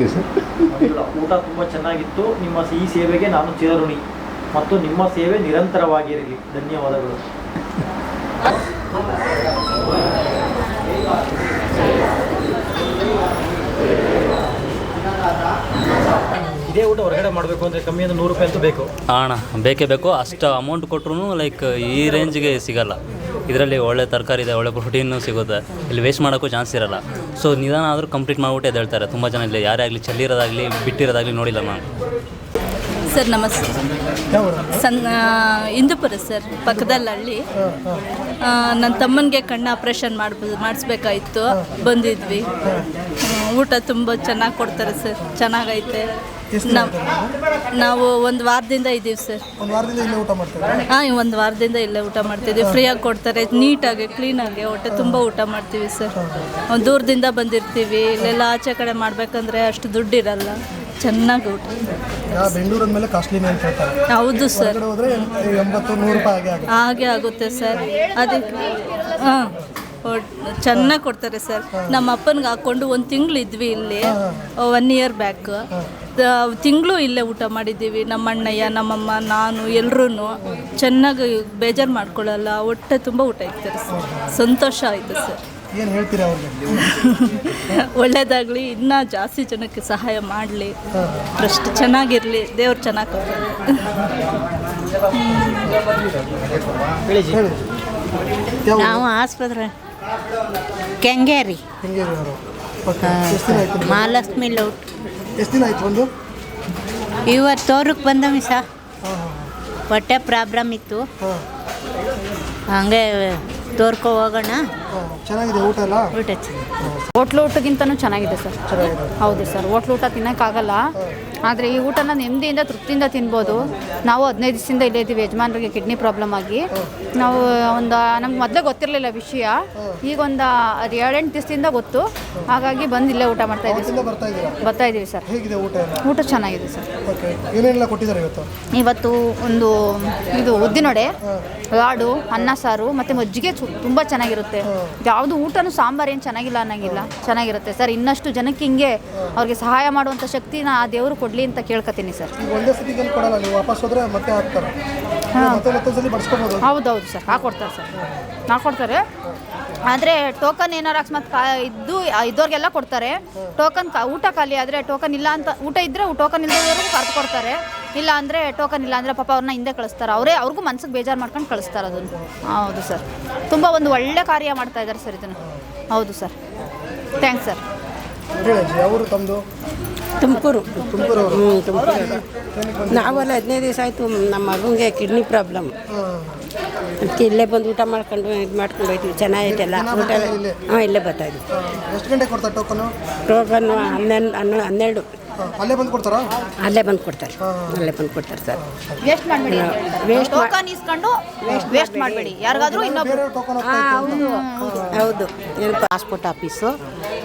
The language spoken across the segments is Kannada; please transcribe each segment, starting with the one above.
ಹೇಳಿ ಸರ್. ಊಟ ತುಂಬ ಚೆನ್ನಾಗಿತ್ತು. ನಿಮ್ಮ ಈ ಸೇವೆಗೆ ನಾನು ಚಿರಋಣಿ ಮತ್ತು ನಿಮ್ಮ ಸೇವೆ ನಿರಂತರವಾಗಿರಲಿ. ಧನ್ಯವಾದಗಳು. ಇದೇ ಊಟ ಹೊರಗಡೆ ಮಾಡಬೇಕು ಅಂದರೆ ಕಮ್ಮಿ ಅಂದರೆ 100 ರೂಪಾಯಿ ಅಂತೂ ಬೇಕು. ಅಣ್ಣ ಬೇಕೇ ಬೇಕು. ಅಷ್ಟು ಅಮೌಂಟ್ ಕೊಟ್ಟರು ಲೈಕ್ ಈ ರೇಂಜ್ಗೆ ಸಿಗೋಲ್ಲ. ಇದರಲ್ಲಿ ಒಳ್ಳೆ ತರಕಾರಿ ಇದೆ, ಒಳ್ಳೆ ಪ್ರೋಟೀನು ಸಿಗುತ್ತೆ. ಇಲ್ಲಿ ವೇಸ್ಟ್ ಮಾಡೋಕ್ಕೂ ಚಾನ್ಸ್ ಇರೋಲ್ಲ. ಸೊ ನಿಧಾನ ಆದರೂ ಕಂಪ್ಲೀಟ್ ಮಾಡಿಬಿಟ್ಟು ಅದು ಹೇಳ್ತಾರೆ. ತುಂಬ ಜನ ಇಲ್ಲಿ ಯಾರೇ ಆಗಲಿ ಚೆಲ್ಲಿರೋದಾಗಲಿ ಬಿಟ್ಟಿರೋದಾಗಲಿ ನೋಡಿಲ್ಲ ನಾನು. ಸರ್ ನಮಸ್ತೆ. ಇಂದುಪುರ ಸರ್, ಪಕ್ಕದಲ್ಲಿ ಹಳ್ಳಿ. ನನ್ನ ತಮ್ಮನಿಗೆ ಕಣ್ಣು ಆಪ್ರೇಷನ್ ಮಾಡಿಸ್ಬೇಕಾಯಿತು, ಬಂದಿದ್ವಿ. ಊಟ ತುಂಬ ಚೆನ್ನಾಗಿ ಕೊಡ್ತಾರೆ ಸರ್, ಚೆನ್ನಾಗೈತೆ. ನಾವು ಒಂದು ವಾರದಿಂದ ಇದ್ದೀವಿ ಸರ್. ಹಾಂ, ಒಂದು ವಾರದಿಂದ ಇಲ್ಲೇ ಊಟ ಮಾಡ್ತಿದ್ದೀವಿ. ಫ್ರೀಯಾಗಿ ಕೊಡ್ತಾರೆ, ನೀಟಾಗಿ ಕ್ಲೀನಾಗಿ ಹೊಟ್ಟೆ ತುಂಬ ಊಟ ಮಾಡ್ತೀವಿ ಸರ್. ದೂರದಿಂದ ಬಂದಿರ್ತೀವಿ, ಇಲ್ಲೆಲ್ಲ ಆಚೆ ಕಡೆ ಮಾಡಬೇಕಂದ್ರೆ ಅಷ್ಟು ದುಡ್ಡಿರಲ್ಲ. ಚೆನ್ನಾಗಿ ಊಟ. ಬೆಂಗಳೂರು ಅಂದಮೇಲೆ ಕಾಸ್ಟ್ಲಿನೇ ಅಂತ ಹೇಳ್ತಾರೆ. ಹೌದು ಸರ್, 80-100 ರೂಪಾಯಿ ಹಾಗೆ ಆಗುತ್ತೆ ಸರ್. ಅದಕ್ಕೆ ಹಾಂ, ಚೆನ್ನಾಗಿ ಕೊಡ್ತಾರೆ ಸರ್. ನಮ್ಮ ಅಪ್ಪನಿಗೆ ಹಾಕ್ಕೊಂಡು 1 ತಿಂಗಳು ಇದ್ವಿ ಇಲ್ಲಿ, 1 ಇಯರ್ ಬ್ಯಾಕ್. ತಿಂಗಳು ಇಲ್ಲೇ ಊಟ ಮಾಡಿದ್ದೀವಿ. ನಮ್ಮ ಅಣ್ಣಯ್ಯ, ನಮ್ಮಮ್ಮ, ನಾನು ಎಲ್ಲರೂ ಚೆನ್ನಾಗಿ ಬೇಜಾರು ಮಾಡ್ಕೊಳ್ಳಲ್ಲ. ಹೊಟ್ಟೆ ತುಂಬ ಊಟ ಇರ್ತಾರೆ ಸರ್. ಸಂತೋಷ ಆಯಿತು ಸರ್. ಏನು ಹೇಳ್ತೀರಾ ಅವ್ರಿಗೆ? ಒಳ್ಳೇದಾಗಲಿ, ಇನ್ನೂ ಜಾಸ್ತಿ ಜನಕ್ಕೆ ಸಹಾಯ ಮಾಡಲಿ, ಅಷ್ಟು ಚೆನ್ನಾಗಿರಲಿ, ದೇವ್ರು ಚೆನ್ನಾಗಿ. ನಾವು ಆಸ್ಪತ್ರೆ ಕೆಂಗೇರಿ ಮಹಾಲಕ್ಷ್ಮಿ ಲೌಟ್. ಎಷ್ಟು ದಿನ ಆಯ್ತು ಬಂದು? ಇವತ್ತು ತೋರಕ್ಕೆ ಬಂದವಿ ಸರ್. ಹೊಟ್ಟೆ ಪ್ರಾಬ್ಲಮ್ ಇತ್ತು, ಹಂಗೆ ತೋರ್ಕೊ ಹೋಗೋಣ. ಚೆನ್ನಾಗಿದೆ ಊಟ ಎಲ್ಲ? ಊಟ ಚೆನ್ನಾಗಿ. ಹೋಟ್ಲು ಊಟಕ್ಕಿಂತನೂ ಚೆನ್ನಾಗಿದೆ ಸರ್. ಹೌದು ಸರ್, ಹೋಟ್ಲು ಊಟ ತಿನ್ನೋಕ್ಕಾಗಲ್ಲ. ಆದರೆ ಈ ಊಟನ ನೆಮ್ಮದಿಯಿಂದ ತೃಪ್ತಿಯಿಂದ ತಿನ್ಬೋದು. ನಾವು 15 ದಿವಸದಿಂದ ಇಲ್ಲೇ ಇದ್ದೀವಿ. ಯಜಮಾನರಿಗೆ ಕಿಡ್ನಿ ಪ್ರಾಬ್ಲಮ್ ಆಗಿ ನಾವು ನಮ್ಗೆ ಮೊದಲೇ ಗೊತ್ತಿರಲಿಲ್ಲ ವಿಷಯ. ಈಗ ಒಂದು 7-8 ದಿವಸದಿಂದ ಗೊತ್ತು. ಹಾಗಾಗಿ ಬಂದು ಇಲ್ಲೇ ಊಟ ಬರ್ತಾ ಇದ್ದೀವಿ ಸರ್. ಊಟ ಚೆನ್ನಾಗಿದೆ ಸರ್. ಏನೆಲ್ಲ ಕೊಟ್ಟಿದ್ದಾರೆ ಇವತ್ತು? ಒಂದು ಇದು ಉದ್ದಿನೊಡೆ, ಲಾಡು, ಅನ್ನ ಸಾರು ಮತ್ತು ಮಜ್ಜಿಗೆ ತುಂಬ ಚೆನ್ನಾಗಿರುತ್ತೆ. ಯಾವುದು ಊಟನೂ ಸಾಂಬಾರು ಏನು ಚೆನ್ನಾಗಿಲ್ಲ ಅನ್ನಂಗಿಲ್ಲ, ಚೆನ್ನಾಗಿರುತ್ತೆ ಸರ್. ಇನ್ನಷ್ಟು ಜನಕ್ಕೆ ಹಿಂಗೆ ಅವ್ರಿಗೆ ಸಹಾಯ ಮಾಡುವಂಥ ಶಕ್ತಿನ ಆ ದೇವರು ಕೊಡಲಿ ಅಂತ ಕೇಳ್ಕೊತೀನಿ ಸರ್. ಹೌದೌದು ಸರ್, ಹಾಕೊಡ್ತಾರೆ ಸರ್, ಹಾಕೊಡ್ತಾರೆ. ಆದರೆ ಟೋಕನ್ ಏನಾರು ಅಕಸ್ಮಾತ್ ಇದ್ದವ್ರಿಗೆಲ್ಲ ಕೊಡ್ತಾರೆ. ಟೋಕನ್ ಊಟ ಖಾಲಿ ಆದರೆ ಟೋಕನ್ ಇಲ್ಲ ಅಂತ, ಊಟ ಇದ್ದರೆ ಟೋಕನ್ ಇಲ್ಲದವರೆಗೂ ಕರೆದು ಕೊಡ್ತಾರೆ. ಇಲ್ಲ ಅಂದರೆ ಟೋಕನ್ ಇಲ್ಲ ಅಂದರೆ ಪಾಪ ಅವ್ರನ್ನ ಹಿಂದೆ ಕಳಿಸ್ತಾರೆ. ಅವ್ರಿಗೂ ಮನ್ಸಿಗೆ ಬೇಜಾರು ಮಾಡ್ಕೊಂಡು ಕಳಿಸ್ತಾರೆ ಅದನ್ನು. ಹೌದು ಸರ್, ತುಂಬ ಒಂದು ಒಳ್ಳೆ ಕಾರ್ಯ ಮಾಡ್ತಾ ಇದ್ದಾರೆ ಸರ್ ಇದನ್ನು. ಹೌದು ಸರ್, ಥ್ಯಾಂಕ್ಸ್ ಸರ್. ಅವರು ತಮ್ಮದು ತುಮಕೂರು. ನಾವೆಲ್ಲ 15 ದಿವಸ ಆಯಿತು. ನಮ್ಮ ಮಗನಿಗೆ ಕಿಡ್ನಿ ಪ್ರಾಬ್ಲಮ್, ಅದಕ್ಕೆ ಇಲ್ಲೇ ಬಂದು ಊಟ ಮಾಡ್ಕೊಂಡು ಮಾಡ್ಕೊಂಡು ಹೋಯ್ತೀವಿ. ಚೆನ್ನಾಗೈತೆಲ್ಲ ಊಟ. ಹಾಂ, ಇಲ್ಲೇ ಬರ್ತಾಯಿದ್ವಿ. ಎಷ್ಟು ಗಂಟೆ ಕೊಡ್ತಾರೆ ಟೋಕನು? 12. ಅಲ್ಲೇ ಬಂದು ಕೊಡ್ತಾರಾ? ಅಲ್ಲೇ ಬಂದು ಕೊಡ್ತಾರೆ ಸರ್. ವೇಸ್ಟ್ ಮಾಡಬೇಡಿ, ಟೋಕನ್ ಇಸ್ಕೊಂಡು ವೇಸ್ಟ್ ಮಾಡಬೇಡಿ ಯಾರಿಗಾದ್ರೂ ಇನ್ನೊಬ್ರು. ಹೌದು. ಪಾಸ್ಪೋರ್ಟ್ ಆಫೀಸು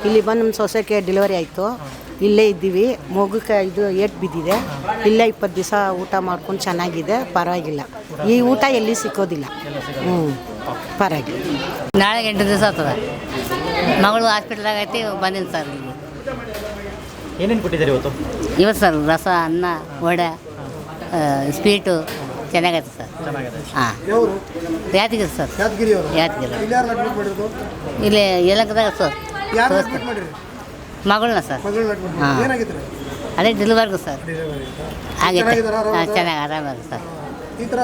ಇಲ್ಲಿ ಬಂದು ನಮ್ಮ ಸೊಸೈಟಿಗೆ ಡೆಲಿವರಿ ಆಯಿತು. ಇಲ್ಲೇ ಇದ್ದೀವಿ. ಮಗುಕ್ಕೆ ಇದು ಏಟ್ ಬಿದ್ದಿದೆ. ಇಲ್ಲೇ 20 ದಿವಸ ಊಟ ಮಾಡ್ಕೊಂಡು ಚೆನ್ನಾಗಿದೆ, ಪರವಾಗಿಲ್ಲ. ಈ ಊಟ ಎಲ್ಲಿ ಸಿಕ್ಕೋದಿಲ್ಲ. ಪರವಾಗಿಲ್ಲ. ನಾಳೆ 8 ದಿವಸ ಆಗ್ತದೆ. ಮಗಳು ಹಾಸ್ಪಿಟ್ಲಾಗ ಐತಿ, ಬಂದಿಲ್ಲ ಸರ್. ಇಲ್ಲಿ ಏನೇನು ಕೊಟ್ಟಿದ್ದಾರೆ ಇವತ್ತು ಸರ್? ರಸ, ಅನ್ನ, ವಡೆ, ಸ್ವೀಟು ಚೆನ್ನಾಗೈತೆ ಸರ್. ಹಾಂ, ಯಾದಗಿರಿ ಸರ್. ಯಾದಗಿರಿ ಇಲ್ಲಿ ಯಲಹಂಕದಾಗ ಸರ್. ಮಗಳನ್ನ ಸರ್. ಹಾಂ, ಅದೇ ಡೆಲಿವರ್ಗು ಸರ್. ಆಗೈತೆ. ಹಾಂ, ಚೆನ್ನಾಗಿ ಆರಾಮಾಗ ಸರ್. ಈ ಥರ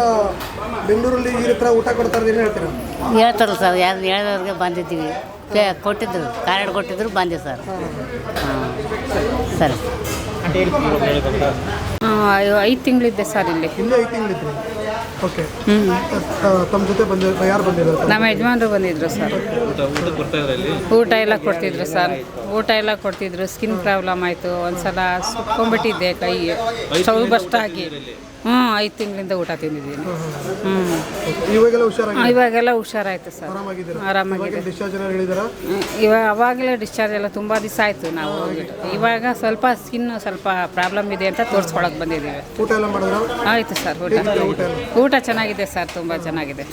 ಬೆಂಗಳೂರಲ್ಲಿ ಈ ಥರ ಊಟ ಕೊಡ್ತಾರೆ ಹೇಳ್ತಾರಲ್ಲ ಸರ್. ಯಾರು ಹೇಳಿದವ್ರಿಗೆ ಬಂದಿದ್ದೀವಿ. ಕೊಟ್ಟಿದ್ರು, ಕಾರ್ಡ್ ಕೊಟ್ಟಿದ್ರು, ಬಂದಿವಿ ಸರ್. ಹಾಂ, ಸರಿ. 5 ತಿಂಗಳಿದ್ದೆ ಸರ್ ಇಲ್ಲಿ. 5 ತಿಂಗಳಿದ್ರಿ? ಓಕೆ. ತಮ್ಮ ಜೊತೆ ಯಾರು ಬಂದಿದ್ರು? ನಮ್ಮ ಯಜಮಾನರು ಬಂದಿದ್ರು ಸರ್. ಊಟ ಎಲ್ಲ ಕೊಡ್ತಿದ್ರು ಸರ್. ಸ್ಕಿನ್ ಪ್ರಾಬ್ಲಮ್ ಆಯಿತು. ಒಂದ್ಸಲ ಸುಟ್ಕೊಂಡ್ಬಿಟ್ಟಿದ್ದೆ ಕೈ, ಸ್ಟವ್ ಬಸ್ಟ್ ಆಗಿ. 5 ತಿಂಗಳಿಂದ ಊಟ ತಿಂದಿದ್ದೀನಿ. ಇವಾಗೆಲ್ಲ ಹುಷಾರಾಯ್ತು ಸರ್, ಆರಾಮಾಗಿದೆ. ಅವಾಗಲೇ ಡಿಸ್ಚಾರ್ಜ್ ಎಲ್ಲ ತುಂಬ ದಿವಸ ಆಯಿತು ನಾವು ಹೋಗ್ಬಿಟ್ಟು. ಇವಾಗ ಸ್ವಲ್ಪ ಸ್ಕಿನ್ ಸ್ವಲ್ಪ ಪ್ರಾಬ್ಲಮ್ ಇದೆ ಅಂತ ತೋರಿಸ್ಕೊಳಕ್ಕೆ ಬಂದಿದ್ದೀವಿ. ಆಯಿತು ಸರ್. ಊಟ ಚೆನ್ನಾಗಿದೆ ಸರ್, ತುಂಬ ಚೆನ್ನಾಗಿದೆ.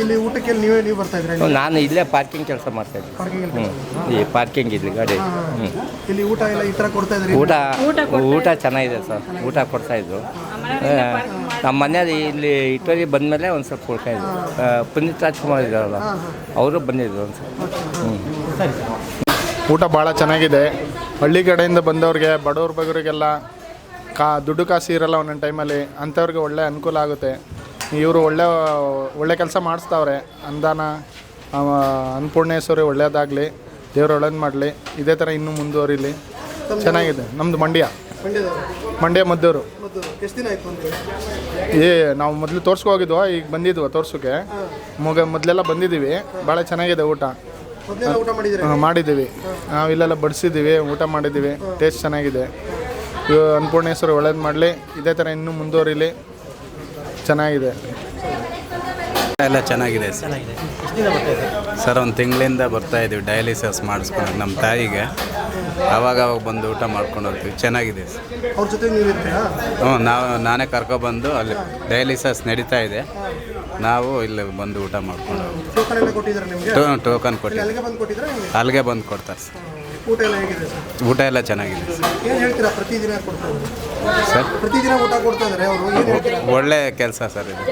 ಇಲ್ಲಿ ಊಟಕ್ಕೆ ನೀವು ಬರ್ತಾ ಇದ್ರೆ ನಾನು ಇಲ್ಲೇ ಪಾರ್ಕಿಂಗ್ ಕೆಲಸ ಮಾಡ್ತಾ ಇದ್ದೀನಿ. ಪಾರ್ಕಿಂಗ್ ಈ ಪಾರ್ಕಿಂಗ್ ಇಲ್ಲಿ ಗಾಡಿ. ಇಲ್ಲಿ ಊಟ ಎಲ್ಲ ಈ ಥರ ಕೊಡ್ತಾ ಇದ್ದಾರೆ. ಊಟ ಚೆನ್ನಾಗಿದೆ ಸರ್. ಊಟ ಕೊಡ್ತಾಯಿದ್ರು. ನಮ್ಮ ಮನೇಲಿ ಇಲ್ಲಿ ಇಟೋರಿ ಬಂದಮೇಲೆ ಒಂದು ಸ್ವಲ್ಪ ಕೊಡ್ತಾಯಿದ್ರು. ಪುನೀತ್ ರಾಜ್ಕುಮಾರ್ ಇದ್ದಾರಲ್ಲ, ಅವರು ಬಂದಿದ್ರು ಒಂದು ಸ್ವಲ್ಪ. ಊಟ ಭಾಳ ಚೆನ್ನಾಗಿದೆ. ಹಳ್ಳಿ ಕಡೆಯಿಂದ ಬಂದವ್ರಿಗೆ, ಬಡವ್ರ ಬಗ್ಗರಿಗೆಲ್ಲ ದುಡ್ಡು ಕಾಸು ಇರಲ್ಲ ಒಂದೊಂದು ಟೈಮಲ್ಲಿ, ಅಂಥವ್ರಿಗೆ ಒಳ್ಳೆ ಅನುಕೂಲ ಆಗುತ್ತೆ. ಇವರು ಒಳ್ಳೆ ಕೆಲಸ ಮಾಡಿಸ್ತಾವ್ರೆ. ಅನುದಾನ ಅನ್ನಪೂರ್ಣೇಶ್ವರಿ ಒಳ್ಳೆಯದಾಗಲಿ, ದೇವ್ರು ಒಳ್ಳೇದು ಮಾಡಲಿ, ಇದೇ ಥರ ಇನ್ನೂ ಮುಂದುವರಿಲಿ. ಚೆನ್ನಾಗಿದೆ. ನಮ್ಮದು ಮಂಡ್ಯ ಮದ್ದೂರು. ಎಷ್ಟು ದಿನ ಆಯ್ತು? ನಾವು ಮೊದಲು ತೋರಿಸ್ಕೋಗಿದ್ವು, ಈಗ ಬಂದಿದ್ವು ತೋರ್ಸೋಕ್ಕೆ. ಮೊದಲೆಲ್ಲ ಬಂದಿದ್ದೀವಿ. ಭಾಳ ಚೆನ್ನಾಗಿದೆ ಊಟ. ಮಾಡಿದ್ದೀವಿ ನಾವು, ಇಲ್ಲೆಲ್ಲ ಬಡಿಸಿದ್ದೀವಿ, ಊಟ ಮಾಡಿದ್ದೀವಿ. ಟೇಸ್ಟ್ ಚೆನ್ನಾಗಿದೆ. ಅನ್ನಪೂರ್ಣೇಶ್ವರಿ ಒಳ್ಳೇದು ಮಾಡಲಿ, ಇದೇ ಥರ ಇನ್ನೂ ಮುಂದುವರಿಲಿ. ಚೆನ್ನಾಗಿದೆ. ಎಲ್ಲ ಚೆನ್ನಾಗಿದೆ ಸರ್. ಒಂದು ತಿಂಗಳಿಂದ ಬರ್ತಾಯಿದ್ದೀವಿ ಡಯಾಲಿಸಿಸ್ ಮಾಡಿಸ್ಕೊಂಡು ನಮ್ಮ ತಾಯಿಗೆ. ಆವಾಗ ಬಂದು ಊಟ ಮಾಡ್ಕೊಂಡು ಹೋಗ್ತೀವಿ. ಚೆನ್ನಾಗಿದೆ ಸರ್. ಅವ್ರ ಜೊತೆ ನೀವು ಇರ್ತೀರಾ? ನಾನೇ ಕರ್ಕೊಬಂದು ಅಲ್ಲಿ ಡಯಾಲಿಸಿಸ್ ನಡೀತಾ ಇದೆ. ನಾವು ಇಲ್ಲಿ ಬಂದು ಊಟ ಮಾಡ್ಕೊಂಡು ಟೋಕನ್ ಕೊಟ್ಟಿದ್ದೀವಿ. ಅಲ್ಲಿಗೆ ಬಂದು ಕೊಡ್ತಾರೆ ಸರ್. ಊಟ ಎಲ್ಲ ಹೇಗಿದೆ ಸರ್? ಊಟ ಎಲ್ಲ ಚೆನ್ನಾಗಿದೆ ಸರ್. ಏನು ಹೇಳ್ತೀರಾ? ಪ್ರತಿದಿನ ಕೊಡ್ತಾರೆ ಸರ್. ಪ್ರತಿದಿನ ಊಟ ಕೊಡ್ತಾ ಇದ್ದಾರೆ ಅವರು. ಏನು ಹೇಳ್ತೀರಾ? ಒಳ್ಳೆ ಕೆಲಸ ಸರ್ ಇದು.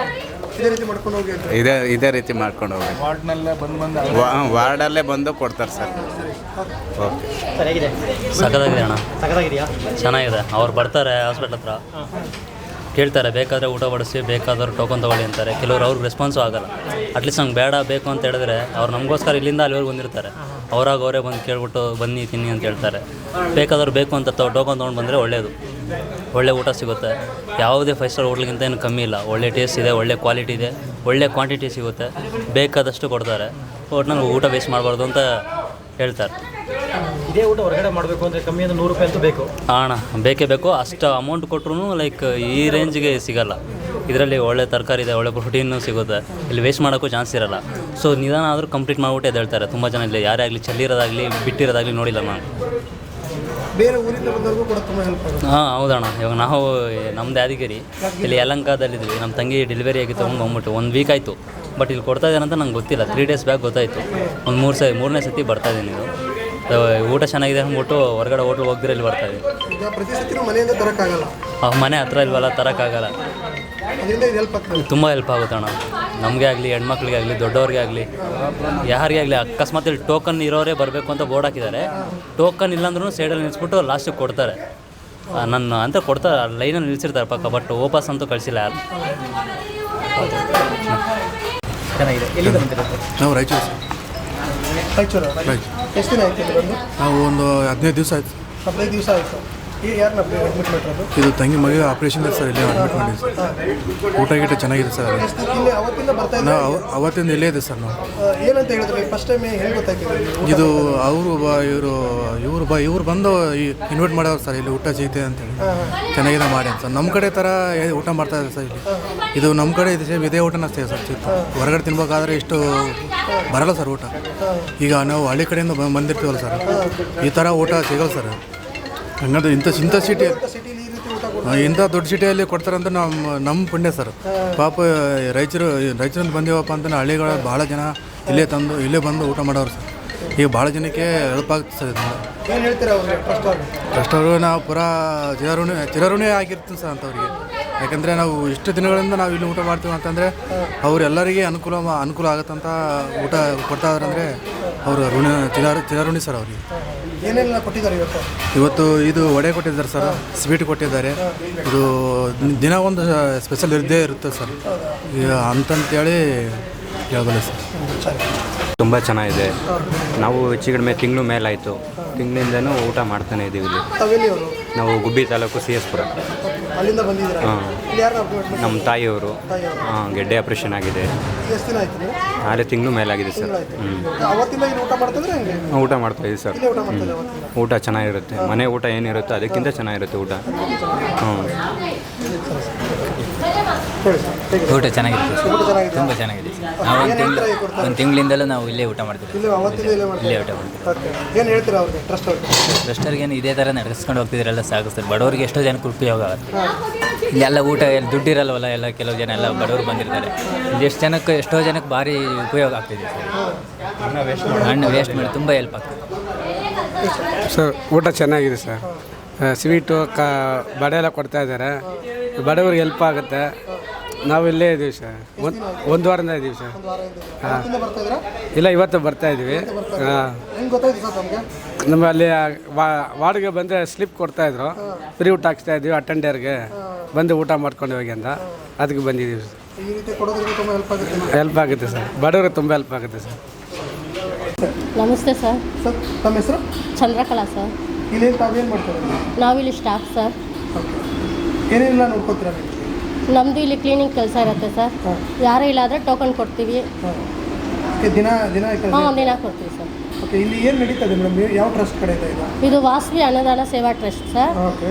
ಇದೇ ರೀತಿ ಮಾಡ್ಕೊಂಡು ಹೋಗಿ. ಇದೇ ರೀತಿ ಮಾಡ್ಕೊಂಡು ಹೋಗಿ ವಾರ್ಡಲ್ಲೇ ಬಂದು ಕೊಡ್ತಾರೆ ಸರ್. ಓಕೆ. ಸಖತ್ತಾಗಿದೆ ಅಣ್ಣ. ಸಖತ್ತಾಗಿದೆಯಾ? ಚೆನ್ನಾಗಿದೆ. ಅವ್ರು ಬರ್ತಾರೆ ಹಾಸ್ಪಿಟ್ಲ್ ಹತ್ರ, ಕೇಳ್ತಾರೆ ಬೇಕಾದರೆ ಊಟ ಬಡಿಸಿ, ಬೇಕಾದವ್ರು ಟೋಕನ್ ತೊಗೊಳ್ಳಿ ಅಂತಾರೆ. ಕೆಲವರು ಅವ್ರಿಗೆ ರೆಸ್ಪಾನ್ಸು ಆಗೋಲ್ಲ. ಅಟ್ಲೀಸ್ಟ್ ನಂಗೆ ಬೇಡ ಬೇಕು ಅಂತ ಹೇಳಿದ್ರೆ ಅವ್ರು ನಮಗೋಸ್ಕರ ಇಲ್ಲಿಂದ ಅಲ್ಲಿವರೆಗೆ ಬಂದಿರ್ತಾರೆ. ಅವರೇ ಬಂದು ಕೇಳ್ಬಿಟ್ಟು ಬನ್ನಿ ತಿನ್ನಿ ಅಂತ ಹೇಳ್ತಾರೆ. ಬೇಕಾದವ್ರು ಬೇಕು ಅಂತ ಟೋಕನ್ ತೊಗೊಂಡು ಬಂದರೆ ಒಳ್ಳೆಯದು. ಒಳ್ಳೆ ಊಟ ಸಿಗುತ್ತೆ. ಯಾವುದೇ 5 ಸ್ಟಾರ್ ಹೋಟ್ಲಿಗಿಂತ ಏನು ಕಮ್ಮಿ ಇಲ್ಲ. ಒಳ್ಳೆ ಟೇಸ್ಟ್ ಇದೆ, ಒಳ್ಳೆ ಕ್ವಾಲಿಟಿ ಇದೆ, ಒಳ್ಳೆ ಕ್ವಾಂಟಿಟಿ ಸಿಗುತ್ತೆ. ಬೇಕಾದಷ್ಟು ಕೊಡ್ತಾರೆ. ಒಟ್ಟಿನಲ್ಲಿ ಊಟ ವೇಸ್ಟ್ ಮಾಡಬಾರ್ದು ಅಂತ ಹೇಳ್ತಾರೆ. ಇದೇ ಊಟ ಹೊರಗಡೆ ಮಾಡಬೇಕು ಅಂದರೆ ಕಮ್ಮಿ ಅಂದರೆ 100 ರೂಪಾಯಿ ಅಂತೂ ಬೇಕು. ಅಣ್ಣ ಬೇಕೇ ಬೇಕು. ಅಷ್ಟು ಅಮೌಂಟ್ ಕೊಟ್ಟರು ಲೈಕ್ ಈ ರೇಂಜ್ಗೆ ಸಿಗೋಲ್ಲ. ಇದರಲ್ಲಿ ಒಳ್ಳೆ ತರಕಾರಿ ಇದೆ, ಒಳ್ಳೆ ಪ್ರೋಟೀನು ಸಿಗುತ್ತೆ. ಇಲ್ಲಿ ವೇಸ್ಟ್ ಮಾಡೋಕ್ಕೂ ಚಾನ್ಸ್ ಇರೋಲ್ಲ. ಸೊ ನಿಧಾನ ಆದರೂ ಕಂಪ್ಲೀಟ್ ಮಾಡಿಬಿಟ್ಟು ಎದ್ದು ಹೇಳ್ತಾರೆ ತುಂಬ ಜನ. ಇಲ್ಲಿ ಯಾರೇ ಆಗಲಿ ಚೆಲ್ಲಿರೋದಾಗಲಿ ಬಿಟ್ಟಿರೋದಾಗಲಿ ನೋಡಿಲ್ಲ ನಾನು. ಬೇರೆ ಊರಿಂದ ಬಂದವ್ರಿಗೂ ಕೂಡ ತುಂಬ ಹೆಲ್ಪ್ ಆಗುತ್ತೆ. ಹೌದಣ್ಣ. ಇವಾಗ ನಾವು ನಮ್ಮದು ಯಾದಗಿರಿ, ಇಲ್ಲಿ ಯಲಹಂಕದಲ್ಲಿದ್ವಿ. ನಮ್ಮ ತಂಗಿ ಡೆಲಿವರಿ ಆಗಿ ತೊಗೊಂಡು ಬಂದ್ಬಿಟ್ಟು 1 ವೀಕ್ ಆಯಿತು. ಬಟ್ ಇಲ್ಲಿ ಕೊಡ್ತಾ ಇದ್ದಾರೆ ಅಂತ ನಂಗೆ ಗೊತ್ತಿಲ್ಲ. 3 ಡೇಸ್ ಬ್ಯಾಕ್ ಗೊತ್ತಾಯಿತು. ಒಂದು 3ನೇ ಸತಿ ಬರ್ತಾಯಿದ್ದೀನಿ. ಇದು ಊಟ ಚೆನ್ನಾಗಿದೆ ಅಂದ್ಬಿಟ್ಟು ಹೊರಗಡೆ ಹೋಟ್ಲಿಗೆ ಹೋಗ್ದಿರ ಇಲ್ಲಿ ಬರ್ತಾಯಿದ್ದೀನಿ. ಈಗ ಪ್ರತಿ ಸತಿ ಮನೆಯಿಂದ ತರೋಕ್ಕಾಗಲ್ಲ. ಮನೆ ಹತ್ರ ಇಲ್ವಲ್ಲ, ತರೋಕ್ಕಾಗಲ್ಲ. ಅದರಿಂದ ಇದು ಹೆಲ್ಪ್ ಆಗ್ತದೆ. ತುಂಬ ಹೆಲ್ಪ್ ಆಗುತ್ತೆ ಅಣ್ಣ. ನಮಗೆ ಆಗಲಿ, ಹೆಣ್ಮಕ್ಳಿಗೆ ಆಗಲಿ, ದೊಡ್ಡವ್ರಿಗೆ ಆಗಲಿ, ಯಾರಿಗೆ ಆಗಲಿ. ಅಕಸ್ಮಾತ್ ಇಲ್ಲಿ ಟೋಕನ್ ಇರೋರೇ ಬರಬೇಕು ಅಂತ ಬೋರ್ಡ್ ಹಾಕಿದ್ದಾರೆ. ಟೋಕನ್ ಇಲ್ಲಾಂದ್ರೂ ಸೈಡಲ್ಲಿ ನಿಲ್ಲಿಸ್ಬಿಟ್ಟು ಲಾಸ್ಟಿಗೆ ಕೊಡ್ತಾರೆ. ನನ್ನ ಅಂತ ಕೊಡ್ತಾರೆ, ಲೈನಲ್ಲಿ ನಿಲ್ಲಿಸಿರ್ತಾರೆ ಪಕ್ಕ. ಬಟ್ ವಾಪಸ್ ಅಂತೂ ಕಳಿಸಿಲ್ಲ ಯಾರು. ಚೆನ್ನಾಗಿದೆ. ಎಲ್ಲಿ ಬಂದಿರುತ್ತೆ? ನಾವು ರಾಯಚೂರು. ಎಷ್ಟು ದಿನ ಆಯ್ತು ಇಲ್ಲಿ ಬಂದು? ನಾವು ಒಂದು 15 ದಿವಸ ಆಯಿತು. 15 ದಿವಸ ಆಯಿತು. ಯಾರನ್ನ ಅಡ್ಮಿಟ್ ಮಾಡಿರೋದು? ಇದು ತಂಗಿ ಮಗ ಆಪ್ರೇಷನ್ ಇದೆ ಸರ್. ಇಲ್ಲೇ ಅಡ್ಮಿಟ್ ಮಾಡಿದ್ವಿ ಸರ್. ಊಟ ಗೀಟ ಚೆನ್ನಾಗಿದೆ ಸರ್. ಇಲ್ಲಿ ಅವತ್ತಿಂದ ಬರ್ತಾ ಇದ್ದಾರೆ? ನಾವು ಅವತ್ತಿಂದ ಇಲ್ಲೇ ಇದೆ ಸರ್. ನಾವು ಏನಂತ ಹೇಳಿದ್ರೆ ಫಸ್ಟ್ ಟೈಮ್ ಹೇಗೆ ಗೊತ್ತಾಯ್ತು? ಇದು ಇವರು ಬಂದು ಇನ್ವೈಟ್ ಮಾಡೋರು ಸರ್. ಇಲ್ಲಿ ಊಟ ಸಿಗುತ್ತೆ ಅಂತೇಳಿ ಚೆನ್ನಾಗಿದೆ ಮಾಡಿ ಅಂತ ಸರ್. ನಮ್ಮ ಕಡೆ ಥರ ಊಟ ಮಾಡ್ತಾ ಇದ್ದಾರೆ ಸರ್ ಇಲ್ಲಿ. ಇದು ನಮ್ಮ ಕಡೆ ಇದೇ ಊಟನ ಅಷ್ಟೇ ಸರ್ ಸಿಗುತ್ತೆ. ಹೊರಗಡೆ ತಿನ್ಬೇಕಾದ್ರೆ ಇಷ್ಟು ಬರಲ್ಲ ಸರ್ ಊಟ. ಈಗ ನಾವು ಹಳ್ಳಿ ಕಡೆಯಿಂದ ಬಂದಿರ್ತೀವಲ್ಲ ಸರ್, ಈ ಥರ ಊಟ ಸಿಗಲ್ಲ ಸರ್. ಹಂಗಂದ್ರೆ ಇಂಥ ಸಿಟಿ, ಇಂಥ ದೊಡ್ಡ ಸಿಟಿಯಲ್ಲಿ ಕೊಡ್ತಾರೆ ಅಂತ ನಮ್ಮ ಪುಣ್ಯ ಸರ್. ಪಾಪ ರಾಯಚೂರಲ್ಲಿ ಬಂದೀವಪ್ಪ ಅಂತ ಹಳ್ಳಿಗಳ ಭಾಳ ಜನ ಇಲ್ಲೇ ಬಂದು ಊಟ ಮಾಡೋರು ಸರ್. ಈಗ ಭಾಳ ಜನಕ್ಕೆ ಹೆಲ್ಪ್ ಆಗುತ್ತೆ ಸರ್. ಏನು ಹೇಳ್ತೀರಾ ಅವ್ರಿಗೆ? ಫಸ್ಟ್ ಅವರು ನಾವು ಪೂರಾ ಚಿರಋಣಿ ಆಗಿರ್ತೀವಿ ಸರ್ ಅಂಥವ್ರಿಗೆ. ಯಾಕಂದರೆ ನಾವು ಇಷ್ಟು ದಿನಗಳಿಂದ ನಾವು ಇಲ್ಲಿ ಊಟ ಮಾಡ್ತೀವಿ ಅಂತಂದರೆ ಅವರೆಲ್ಲರಿಗೆ ಅನುಕೂಲ ಆಗುತ್ತಂತ ಊಟ ಕೊಡ್ತಾ ಇದ್ದಾರೆ ಅಂದರೆ ಅವರು ಚಿರಋಣಿ ಸರ್ ಅವ್ರಿಗೆ. ಏನೆಲ್ಲ ಕೊಟ್ಟಿದ್ದಾರೆ ಇವತ್ತು? ಇದು ವಡೆ ಕೊಟ್ಟಿದ್ದಾರೆ ಸರ್, ಸ್ವೀಟ್ ಕೊಟ್ಟಿದ್ದಾರೆ. ಇದು ದಿನ ಒಂದು ಸ್ಪೆಷಲ್ ಇದ್ದೇ ಇರುತ್ತೆ ಸರ್. ಈಗ ಅಂತಂತೇಳಿ ಹೇಳ್ಬಲ್ಲ ಸರ್. ತುಂಬ ಚೆನ್ನಾಗಿದೆ. ನಾವು ಹೆಚ್ಚು ಕಡಿಮೆ ತಿಂಗಳು ಮೇಲಾಯಿತು. ತಿಂಗಳಿಂದನೂ ಊಟ ಮಾಡ್ತಾನೆ ಇದ್ದೀವಿ ಇಲ್ಲಿ. ನಾವು ಗುಬ್ಬಿ ತಾಲೂಕು CS ಪುರ. ಅಲ್ಲಿಂದ ಬಂದಿದ್ದೀರಾ? ನಮ್ಮ ತಾಯಿಯವರು ಗೆಡ್ಡೆ ಆಪ್ರೇಷನ್ ಆಗಿದೆ. ಎಷ್ಟು ದಿನ ಆಯ್ತು? 4 ತಿಂಗಳು ಮೇಲಾಗಿದೆ ಸರ್. ಅವತ್ತಿಂದ ಇಲ್ಲಿ ಊಟ ಮಾಡ್ತಿದ್ರೆ ಊಟ ಮಾಡ್ತಾಯಿದ್ದೀವಿ ಸರ್. ಊಟ ಚೆನ್ನಾಗಿರುತ್ತೆ. ಮನೆ ಊಟ ಏನಿರುತ್ತೆ ಅದಕ್ಕಿಂತ ಚೆನ್ನಾಗಿರುತ್ತೆ ಊಟ. ಊಟ ಚೆನ್ನಾಗಿರುತ್ತೆ, ತುಂಬ ಚೆನ್ನಾಗಿದೆ. ನಾವು ಒಂದು ತಿಂಗಳಿಂದಲೂ ನಾವು ಇಲ್ಲೇ ಊಟ ಮಾಡ್ತೀವಿ. ಇಲ್ಲೇ ಊಟ ಮಾಡ್ತೀವಿ. ಏನು ಹೇಳ್ತೀರಾ ಅವ್ರಿಗೆ? ಟ್ರಸ್ಟ್ ಅವ್ರಿಗೆ ಟ್ರಸ್ಟರ್ಗೇನು ಇದೇ ಥರ ನಡೆಸ್ಕೊಂಡು ಹೋಗ್ತಿದ್ರಲ್ಲ ಸಾಕು ಸರ್. ಬಡವರಿಗೆ ಎಷ್ಟೋ ಜನಕ್ಕೆ ಉಪಯೋಗ ಆಗುತ್ತೆ. ಇಲ್ಲೆಲ್ಲ ಊಟ ಎಲ್ಲ ದುಡ್ಡಿರಲ್ವಲ್ಲ, ಎಲ್ಲ ಕೆಲವು ಜನ ಎಲ್ಲ ಬಡವರು ಬಂದಿರ್ತಾರೆ. ಇಲ್ಲಿ ಎಷ್ಟೋ ಜನಕ್ಕೆ ಭಾರಿ ಉಪಯೋಗ ಆಗ್ತಿದೆ ಸರ್. ಹಣ್ಣು ವೇಸ್ಟ್ ಮಾಡಿ ತುಂಬ ಹೆಲ್ಪ್ ಆಗ್ತದೆ ಸರ್. ಊಟ ಚೆನ್ನಾಗಿದೆ ಸರ್. ಸ್ವೀಟು ಬಡ ಎಲ್ಲ ಕೊಡ್ತಾ ಇದ್ದಾರೆ, ಬಡವ್ರಿಗೆ ಹೆಲ್ಪ್ ಆಗುತ್ತೆ. ನಾವು ಇಲ್ಲೇ ಇದ್ದೀವಿ ಸರ್, ಒಂದು ವಾರದಿಂದ ಇದ್ದೀವಿ ಸರ್. ಹಾಂ, ಇಲ್ಲ ಇವತ್ತು ಬರ್ತಾ ಇದ್ದೀವಿ. ಹಾಂ, ನಮ್ಮಲ್ಲಿ ವಾರ್ಡ್ಗೆ ಬಂದರೆ ಸ್ಲಿಪ್ ಕೊಡ್ತಾಯಿದ್ರು, ಫ್ರೀ ಊಟ ಹಾಕ್ಸ್ತಾ ಇದ್ದೀವಿ ಅಟೆಂಡರ್ಗೆ, ಬಂದು ಊಟ ಮಾಡ್ಕೊಂಡು ಹೋಗಿ ಅಂತ ಅದಕ್ಕೆ ಬಂದಿದ್ದೀವಿ ಸರ್. ಹೆಲ್ಪ್ ಆಗುತ್ತೆ ಸರ್, ಬಡವ್ರಿಗೆ ತುಂಬ ಹೆಲ್ಪ್ ಆಗುತ್ತೆ ಸರ್. ನಮಸ್ತೆ ಸರ್. ತಮ್ಮ ಹೆಸರು? ಚಂದ್ರಕಲಾ ಸರ್. ಇಲ್ಲಿ ತಾವೇನು ಮಾಡ್ತಾರೆ? ನಾವಿಲ್ಲಿ ಸ್ಟಾಫ್ ಸರ್. ಏನೇನಿಲ್ಲ ನೋಡ್ಕೊತೀರಾ? ನಮ್ಮದು ಇಲ್ಲಿ ಕ್ಲೀನಿಂಗ್ ಕೆಲಸ ಇರುತ್ತೆ ಸರ್. ಯಾರೂ ಇಲ್ಲ ಆದರೆ ಟೋಕನ್ ಕೊಡ್ತೀವಿ. ದಿನ ಹಾಂ, ದಿನ ಕೊಡ್ತೀವಿ ಸರ್. ಓಕೆ, ಇಲ್ಲಿ ಏನು ನಡೀತದೆ ಮೇಡಮ್? ಯಾವ ಟ್ರಸ್ಟ್ ಕಡೆಯಿಂದ ಇದೆ? ಇದು ವಾಸವಿ ಅನ್ನದಾನ ಸೇವಾ ಟ್ರಸ್ಟ್ ಸರ್.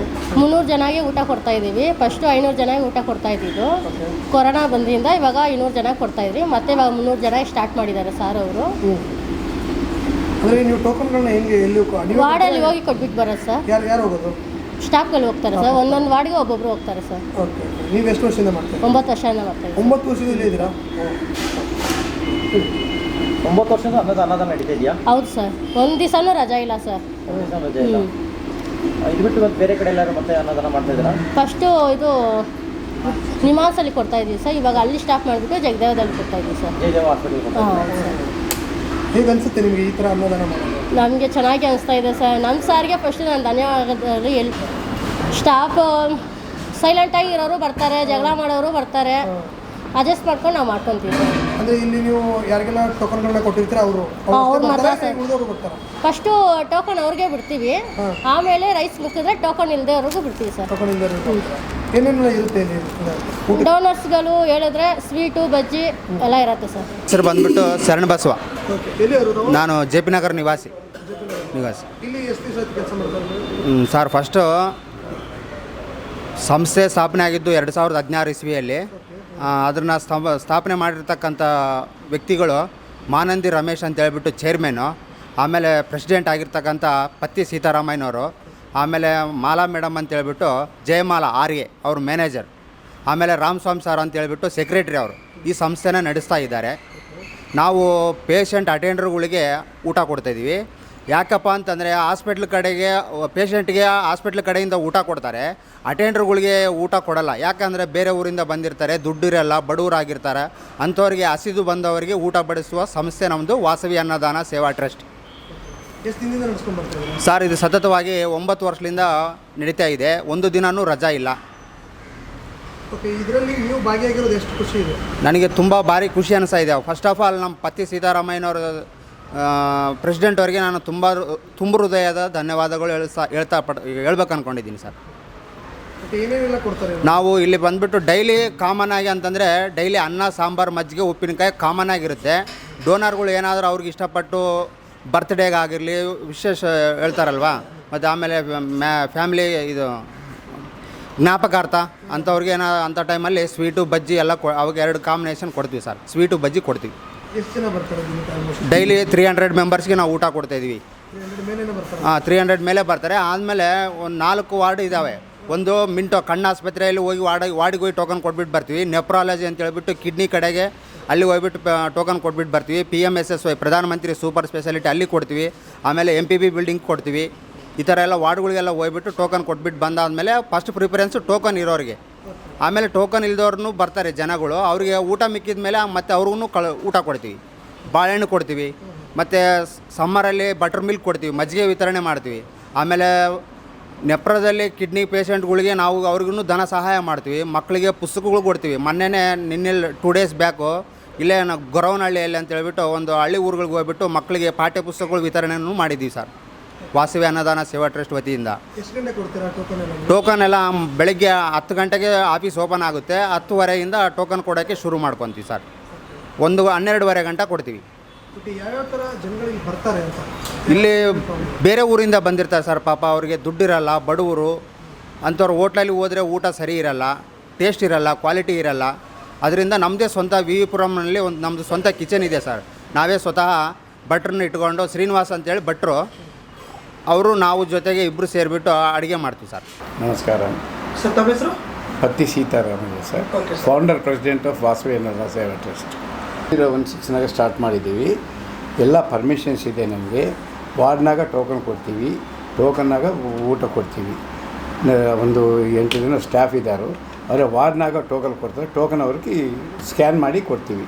300 ಜನಕ್ಕೆ ಊಟ ಕೊಡ್ತಾ ಇದ್ದೀವಿ. ಫಸ್ಟು 500 ಜನಕ್ಕೆ ಊಟ ಕೊಡ್ತಾ ಇದ್ದಿದ್ದು. ಕೊರೋನಾ ಬಂದಿಂದ ಇವಾಗ 200 ಜನ ಕೊಡ್ತಾ ಇದ್ವಿ. ಮತ್ತೆ ಇವಾಗ 300 ಜನ ಸ್ಟಾರ್ಟ್ ಮಾಡಿದ್ದಾರೆ ಸರ್ ಅವರು. ಅಂದರೆ ನೀವು ಟೋಕನ್ಗಳನ್ನ ಹೆಂಗೆ ಎಲ್ಲಿ ವಾರ್ಡಲ್ಲಿ ಹೋಗಿ ಕೊಟ್ಬಿಟ್ಟು ಬರೋದು ಸರ್. ಯಾರು ಹೋಗೋದು? ಸ್ಟಾಫ್ಗಳು ಹೋಗ್ತಾರೆ ಸರ್. ಒಂದೊಂದು ವಾರ್ಡ್ಗೆ ಒಬ್ಬೊಬ್ರು ಹೋಗ್ತಾರೆ ಸರ್. ಓಕೆ, ನೀವು ಎಷ್ಟು ವರ್ಷದಿಂದ ಮಾಡ್ತೀರಾ? 9 ವರ್ಷದಿಂದ ಮಾಡ್ತೀವಿ. 9 ವರ್ಷದಿಂದ ಇದ್ದೀರಾ? 9 ವರ್ಷದಿಂದ ಅನ್ನದಾನ ನಡೀತಾ ಇದೆಯಾ? ಹೌದು ಸರ್. ಒಂದು ದಿವಸನೂ ರಜಾ ಇಲ್ಲ ಸರ್. ಒಂದು ದಿವಸ ರಜೆ ಇಲ್ಲ. ಇದು ಬಿಟ್ಟು ಮತ್ತೆ ಬೇರೆ ಕಡೆ ಎಲ್ಲರೂ ಮತ್ತೆ ಅನ್ನದಾನ ಮಾಡ್ತಾ ಇದ್ದೀರಾ? ಫಸ್ಟು ಇದು ನಿಮಾನ್ಸಲ್ಲಿ ಕೊಡ್ತಾ ಇದ್ದೀವಿ ಸರ್. ಇವಾಗ ಅಲ್ಲಿ ಸ್ಟಾಪ್ ಮಾಡಿಬಿಟ್ಟು ಜಗದೇವದಲ್ಲಿ ಕೊಡ್ತಾ ಇದ್ದೀವಿ ಸರ್. ಜಯದೇವ ಹಾಸ್ಪಿಟಲ್. ಹಾಂ ಸರ್. ಹೇಗೆ ಅನಿಸುತ್ತೆ ನಿಮಗೆ ಈ ಥರ ಅನ್ನದಾನ ಮಾಡೋದು? ನಮಗೆ ಚೆನ್ನಾಗಿ ಅನಿಸ್ತಾ ಇದೆ ಸರ್. ನಮ್ಮ ಸಾರಿಗೆ ಫಸ್ಟು ನಾನು ಧನ್ಯವಾದಗಳು ಸ್ಟಾಫ್ ಸೈಲೆಂಟಾಗಿ ಇರೋರು ಬರ್ತಾರೆ, ಜಗಳ ಮಾಡೋರು ಬರ್ತಾರೆ, ಅಡ್ಜಸ್ಟ್ ಮಾಡ್ಕೊಂಡು ನಾವು ಮಾಡ್ಕೊತೀವಿ. ಅಂದರೆ ಇಲ್ಲಿ ನೀವು ಯಾರಿಗೆಲ್ಲ ಟೋಕನ್ಗಳನ್ನ ಕೊಟ್ಟಿರ್ತೀರ ಅವರು ಬರ್ತಾರೆ? ಫಸ್ಟು ಟೋಕನ್ ಅವ್ರಿಗೆ ಬಿಡ್ತೀವಿ, ಆಮೇಲೆ ರೈಸ್ ಮುಗಿದ್ರೆ ಟೋಕನ್ ಇಲ್ಲದೆವ್ರಿಗೂ ಬಿಡ್ತೀವಿ ಸರ್. ಟೋಕನ್ ಇಲ್ಲದೆ ಏನೇನು ಇರುತ್ತೆ ಇಲ್ಲಿ? ಡೋನರ್ಸ್ಗಳು ಹೇಳಿದ್ರೆ ಸ್ವೀಟು ಬಜ್ಜಿ ಎಲ್ಲ ಇರುತ್ತೆ ಸರ್. ಹೆಸರು ಬಂದ್ಬಿಟ್ಟು ಶರಣ ಬಸವ. ಎಲ್ಲಿ? ನಾನು ಜೆ ಪಿ ನಗರ ನಿವಾಸಿ. ಇಲ್ಲಿ ಎಷ್ಟು ದಿವಸ ಕೆಲಸ ಮಾಡ್ತಾರೆ ಸರ್? ಫಸ್ಟು ಸಂಸ್ಥೆ ಸ್ಥಾಪನೆ ಆಗಿದ್ದು 2016 ಇಸ್ವಿಯಲ್ಲಿ. ಅದನ್ನು ಸ್ಥಾಪನೆ ಮಾಡಿರ್ತಕ್ಕಂಥ ವ್ಯಕ್ತಿಗಳು ಮಾನಂದಿ ರಮೇಶ್ ಅಂತ ಹೇಳ್ಬಿಟ್ಟು ಚೇರ್ಮನ್ನು, ಆಮೇಲೆ ಪ್ರೆಸಿಡೆಂಟ್ ಆಗಿರ್ತಕ್ಕಂಥ ಪತ್ತಿ ಸೀತಾರಾಮಯ್ಯನವರು, ಆಮೇಲೆ ಮಾಲಾ ಮೇಡಮ್ ಅಂತ ಹೇಳ್ಬಿಟ್ಟು ಜಯಮಾಲಾ ಆರ್ಯೆ ಅವರು ಮ್ಯಾನೇಜರ್, ಆಮೇಲೆ ರಾಮಸ್ವಾಮಿ ಸರ್ ಅಂತ ಹೇಳ್ಬಿಟ್ಟು ಸೆಕ್ರೆಟ್ರಿ ಅವರು ಈ ಸಂಸ್ಥೆನ ನಡೆಸ್ತಾ ಇದ್ದಾರೆ. ನಾವು ಪೇಷಂಟ್ ಅಟೆಂಡರ್ಗಳಿಗೆ ಊಟ ಕೊಡ್ತಾಯಿದ್ದೀವಿ. ಯಾಕಪ್ಪ ಅಂತಂದರೆ ಹಾಸ್ಪಿಟ್ಲ್ ಕಡೆಗೆ ಪೇಷಂಟ್ಗೆ ಹಾಸ್ಪಿಟ್ಲ್ ಕಡೆಯಿಂದ ಊಟ ಕೊಡ್ತಾರೆ, ಅಟೆಂಡರ್ಗಳಿಗೆ ಊಟ ಕೊಡಲ್ಲ. ಯಾಕಂದರೆ ಬೇರೆ ಊರಿಂದ ಬಂದಿರ್ತಾರೆ, ದುಡ್ಡಿರಲ್ಲ, ಬಡವರಾಗಿರ್ತಾರೆ. ಅಂಥವ್ರಿಗೆ ಹಸಿದು ಬಂದವರಿಗೆ ಊಟ ಬಡಿಸುವ ಸಂಸ್ಥೆ ನಮ್ಮದು ವಾಸವಿ ಅನ್ನದಾನ ಸೇವಾ ಟ್ರಸ್ಟ್. ಎಷ್ಟು ದಿನದಿಂದ ನಡೆಸ್ಕೊಂಡು ಬರ್ತೀವಿ ಸರ್? ಇದು ಸತತವಾಗಿ 9 ವರ್ಷದಿಂದ ನಡೀತಾ ಇದೆ. ಒಂದು ದಿನವೂ ರಜಾ ಇಲ್ಲ. ಓಕೆ, ಇದರಲ್ಲಿ ನೀವು ಭಾಗಿಯಾಗಿರೋದು ಎಷ್ಟು ಖುಷಿ ಇದೆ? ನನಗೆ ತುಂಬ ಭಾರಿ ಖುಷಿ ಅನಿಸ್ತಾ ಇದೆ. ಫಸ್ಟ್ ಆಫ್ ಆಲ್ ನಮ್ಮ ಪತ್ತಿ ಸೀತಾರಾಮಯ್ಯನವರು ಪ್ರೆಸಿಡೆಂಟ್ ಅವರಿಗೆ ನಾನು ತುಂಬ ಹೃದಯದ ಧನ್ಯವಾದಗಳು ಹೇಳ್ಬೇಕು ಅಂದ್ಕೊಂಡಿದ್ದೀನಿ ಸರ್. ಏನೇನೆಲ್ಲ ಕೊಡ್ತಾರೆ? ನಾವು ಇಲ್ಲಿ ಬಂದುಬಿಟ್ಟು ಡೈಲಿ ಕಾಮನ್ ಆಗಿ ಅಂತಂದರೆ ಡೈಲಿ ಅನ್ನ, ಸಾಂಬಾರು, ಮಜ್ಜಿಗೆ, ಉಪ್ಪಿನಕಾಯಿ ಕಾಮನ್ ಆಗಿರುತ್ತೆ. ಡೋನರ್ಗಳು ಏನಾದರೂ ಅವ್ರಿಗೆ ಇಷ್ಟಪಟ್ಟು ಬರ್ತ್ಡೇಗಾಗಿರಲಿ ವಿಶೇಷ ಹೇಳ್ತಾರಲ್ವ, ಮತ್ತು ಆಮೇಲೆ ಫ್ಯಾಮಿಲಿ ಇದು ಜ್ಞಾಪಕಾರ್ಥ ಅಂಥವ್ರಿಗೆ ಅಂಥ ಟೈಮಲ್ಲಿ ಸ್ವೀಟು ಬಜ್ಜಿ ಎಲ್ಲ ಅವಾಗ 2 ಕಾಂಬಿನೇಷನ್ ಕೊಡ್ತೀವಿ ಸರ್. ಸ್ವೀಟು ಬಜ್ಜಿ ಕೊಡ್ತೀವಿ. ಎಷ್ಟು ಜನ ಬರ್ತಾರೆ ಡೈಲಿ? 300 ಮೆಂಬರ್ಸ್ಗೆ ನಾವು ಊಟ ಕೊಡ್ತಾಯಿದ್ವಿ. 300 ಮೇಲೆ ಬರ್ತಾರೆ. ಆದಮೇಲೆ ಒಂದು 4 ವಾರ್ಡ್ ಇದ್ದಾವೆ. ಒಂದು ಮಿಂಟೋ ಕಣ್ಣು ಆಸ್ಪತ್ರೆಯಲ್ಲಿ ಹೋಗಿ ವಾರ್ಡಿಗೆ ಹೋಗಿ ಟೋಕನ್ ಕೊಟ್ಬಿಟ್ಟು ಬರ್ತೀವಿ. ನೆಪ್ರಾಲಜಿ ಅಂತ ಹೇಳ್ಬಿಟ್ಟು ಕಿಡ್ನಿ ಕಡೆಗೆ ಅಲ್ಲಿ ಹೋಗ್ಬಿಟ್ಟು ಟೋಕನ್ ಕೊಟ್ಬಿಟ್ಟು ಬರ್ತೀವಿ. PMSSY ಪ್ರಧಾನಮಂತ್ರಿ ಸೂಪರ್ ಸ್ಪೆಷಾಲಿಟಿ ಅಲ್ಲಿ ಕೊಡ್ತೀವಿ. ಆಮೇಲೆ MPB ಬಿಲ್ಡಿಂಗ್ ಕೊಡ್ತೀವಿ. ಈ ಥರ ಎಲ್ಲ ವಾರ್ಡ್ಗಳಿಗೆಲ್ಲ ಹೋಗ್ಬಿಟ್ಟು ಟೋಕನ್ ಕೊಟ್ಬಿಟ್ಟು ಬಂದಾದಮೇಲೆ ಫಸ್ಟ್ ಪ್ರಿಫರೆನ್ಸು ಟೋಕನ್ ಇರೋರಿಗೆ. ಆಮೇಲೆ ಟೋಕನ್ ಇಲ್ದವ್ರೂ ಬರ್ತಾರೆ ಜನಗಳು, ಅವರಿಗೆ ಊಟ ಮಿಕ್ಕಿದ ಮೇಲೆ ಮತ್ತೆ ಅವ್ರಿಗೂ ಊಟ ಕೊಡ್ತೀವಿ. ಬಾಳೆಹಣ್ಣು ಕೊಡ್ತೀವಿ, ಮತ್ತು ಸಮ್ಮರಲ್ಲಿ ಬಟರ್ ಮಿಲ್ಕ್ ಕೊಡ್ತೀವಿ, ಮಜ್ಜಿಗೆ ವಿತರಣೆ ಮಾಡ್ತೀವಿ. ಆಮೇಲೆ ನೆಪ್ರದಲ್ಲಿ ಕಿಡ್ನಿ ಪೇಷಂಟ್ಗಳಿಗೆ ನಾವು ಅವ್ರಿಗೂ ಧನ ಸಹಾಯ ಮಾಡ್ತೀವಿ. ಮಕ್ಕಳಿಗೆ ಪುಸ್ತಕಗಳು ಕೊಡ್ತೀವಿ. ನಿನ್ನೆ 2 ಡೇಸ್ ಬ್ಯಾಕು ಇಲ್ಲೇ ನಾವು ಗೊರವನಹಳ್ಳಿಯಲ್ಲಿ ಅಂತ ಹೇಳ್ಬಿಟ್ಟು ಒಂದು ಹಳ್ಳಿ ಊರುಗಳಿಗೆ ಹೋಗ್ಬಿಟ್ಟು ಮಕ್ಕಳಿಗೆ ಪಾಠ್ಯ ಪುಸ್ತಕಗಳು ವಿತರಣೆಯನ್ನು ಮಾಡಿದ್ದೀವಿ ಸರ್, ವಾಸವಿ ಅನ್ನದಾನ ಸೇವಾ ಟ್ರಸ್ಟ್ ವತಿಯಿಂದ. ಎಷ್ಟು ಗಂಟೆ ಕೊಡ್ತೀರಾ ಟೋಕನ್ ಎಲ್ಲ? ಬೆಳಗ್ಗೆ 10 ಗಂಟೆಗೆ ಆಫೀಸ್ ಓಪನ್ ಆಗುತ್ತೆ. 10:30 ಟೋಕನ್ ಕೊಡೋಕ್ಕೆ ಶುರು ಮಾಡ್ಕೊತೀವಿ ಸರ್. 12:30 ಗಂಟೆ ಕೊಡ್ತೀವಿ. ಯಾವ್ಯಾವ ಥರ ಜನಗಳಿಗೆ ಬರ್ತಾರೆ ಅಂತ? ಇಲ್ಲಿ ಬೇರೆ ಊರಿಂದ ಬಂದಿರ್ತಾರೆ ಸರ್. ಪಾಪ ಅವ್ರಿಗೆ ದುಡ್ಡಿರಲ್ಲ, ಬಡವರು ಅಂಥವ್ರು ಹೋಟ್ಲಲ್ಲಿ ಹೋದರೆ ಊಟ ಸರಿ ಇರಲ್ಲ, ಟೇಸ್ಟ್ ಇರಲ್ಲ, ಕ್ವಾಲಿಟಿ ಇರಲ್ಲ. ಅದರಿಂದ ನಮ್ಮದೇ ಸ್ವಂತ ವಿ ಪುರಮ್ನಲ್ಲಿ ಒಂದು ನಮ್ಮದು ಸ್ವಂತ ಕಿಚನ್ ಇದೆ ಸರ್. ನಾವೇ ಸ್ವತಃ ಭಟ್ರನ್ನ ಇಟ್ಕೊಂಡು ಶ್ರೀನಿವಾಸ್ ಅಂತೇಳಿ ಭಟ್ರು ಅವರು ನಾವು ಜೊತೆಗೆ ಇಬ್ಬರು ಸೇರಿಬಿಟ್ಟು ಅಡುಗೆ ಮಾಡ್ತೀವಿ ಸರ್. ನಮಸ್ಕಾರ ಸರ್. ತಮ್ಮ ಹೆಸರು? Patti Sitaramayya sir, founder president of Vasavi Nagar Seva trust. 016 start ಮಾಡಿದ್ದೀವಿ. ಎಲ್ಲ ಪರ್ಮಿಷನ್ಸ್ ಇದೆ ನಮಗೆ. ವಾರ್ಡ್ನಾಗ ಟೋಕನ್ ಕೊಡ್ತೀವಿ, ಟೋಕನ್ನಾಗ ಊಟ ಕೊಡ್ತೀವಿ. ಒಂದು 8 ಜನ ಸ್ಟಾಫ್ ಇದ್ದಾರೆ, ಅವರೇ ವಾರ್ಡ್ನಾಗ ಟೋಕನ್ ಕೊಡ್ತಾರೆ. ಟೋಕನ್ ಅವ್ರಿಗೆ ಸ್ಕ್ಯಾನ್ ಮಾಡಿ ಕೊಡ್ತೀವಿ.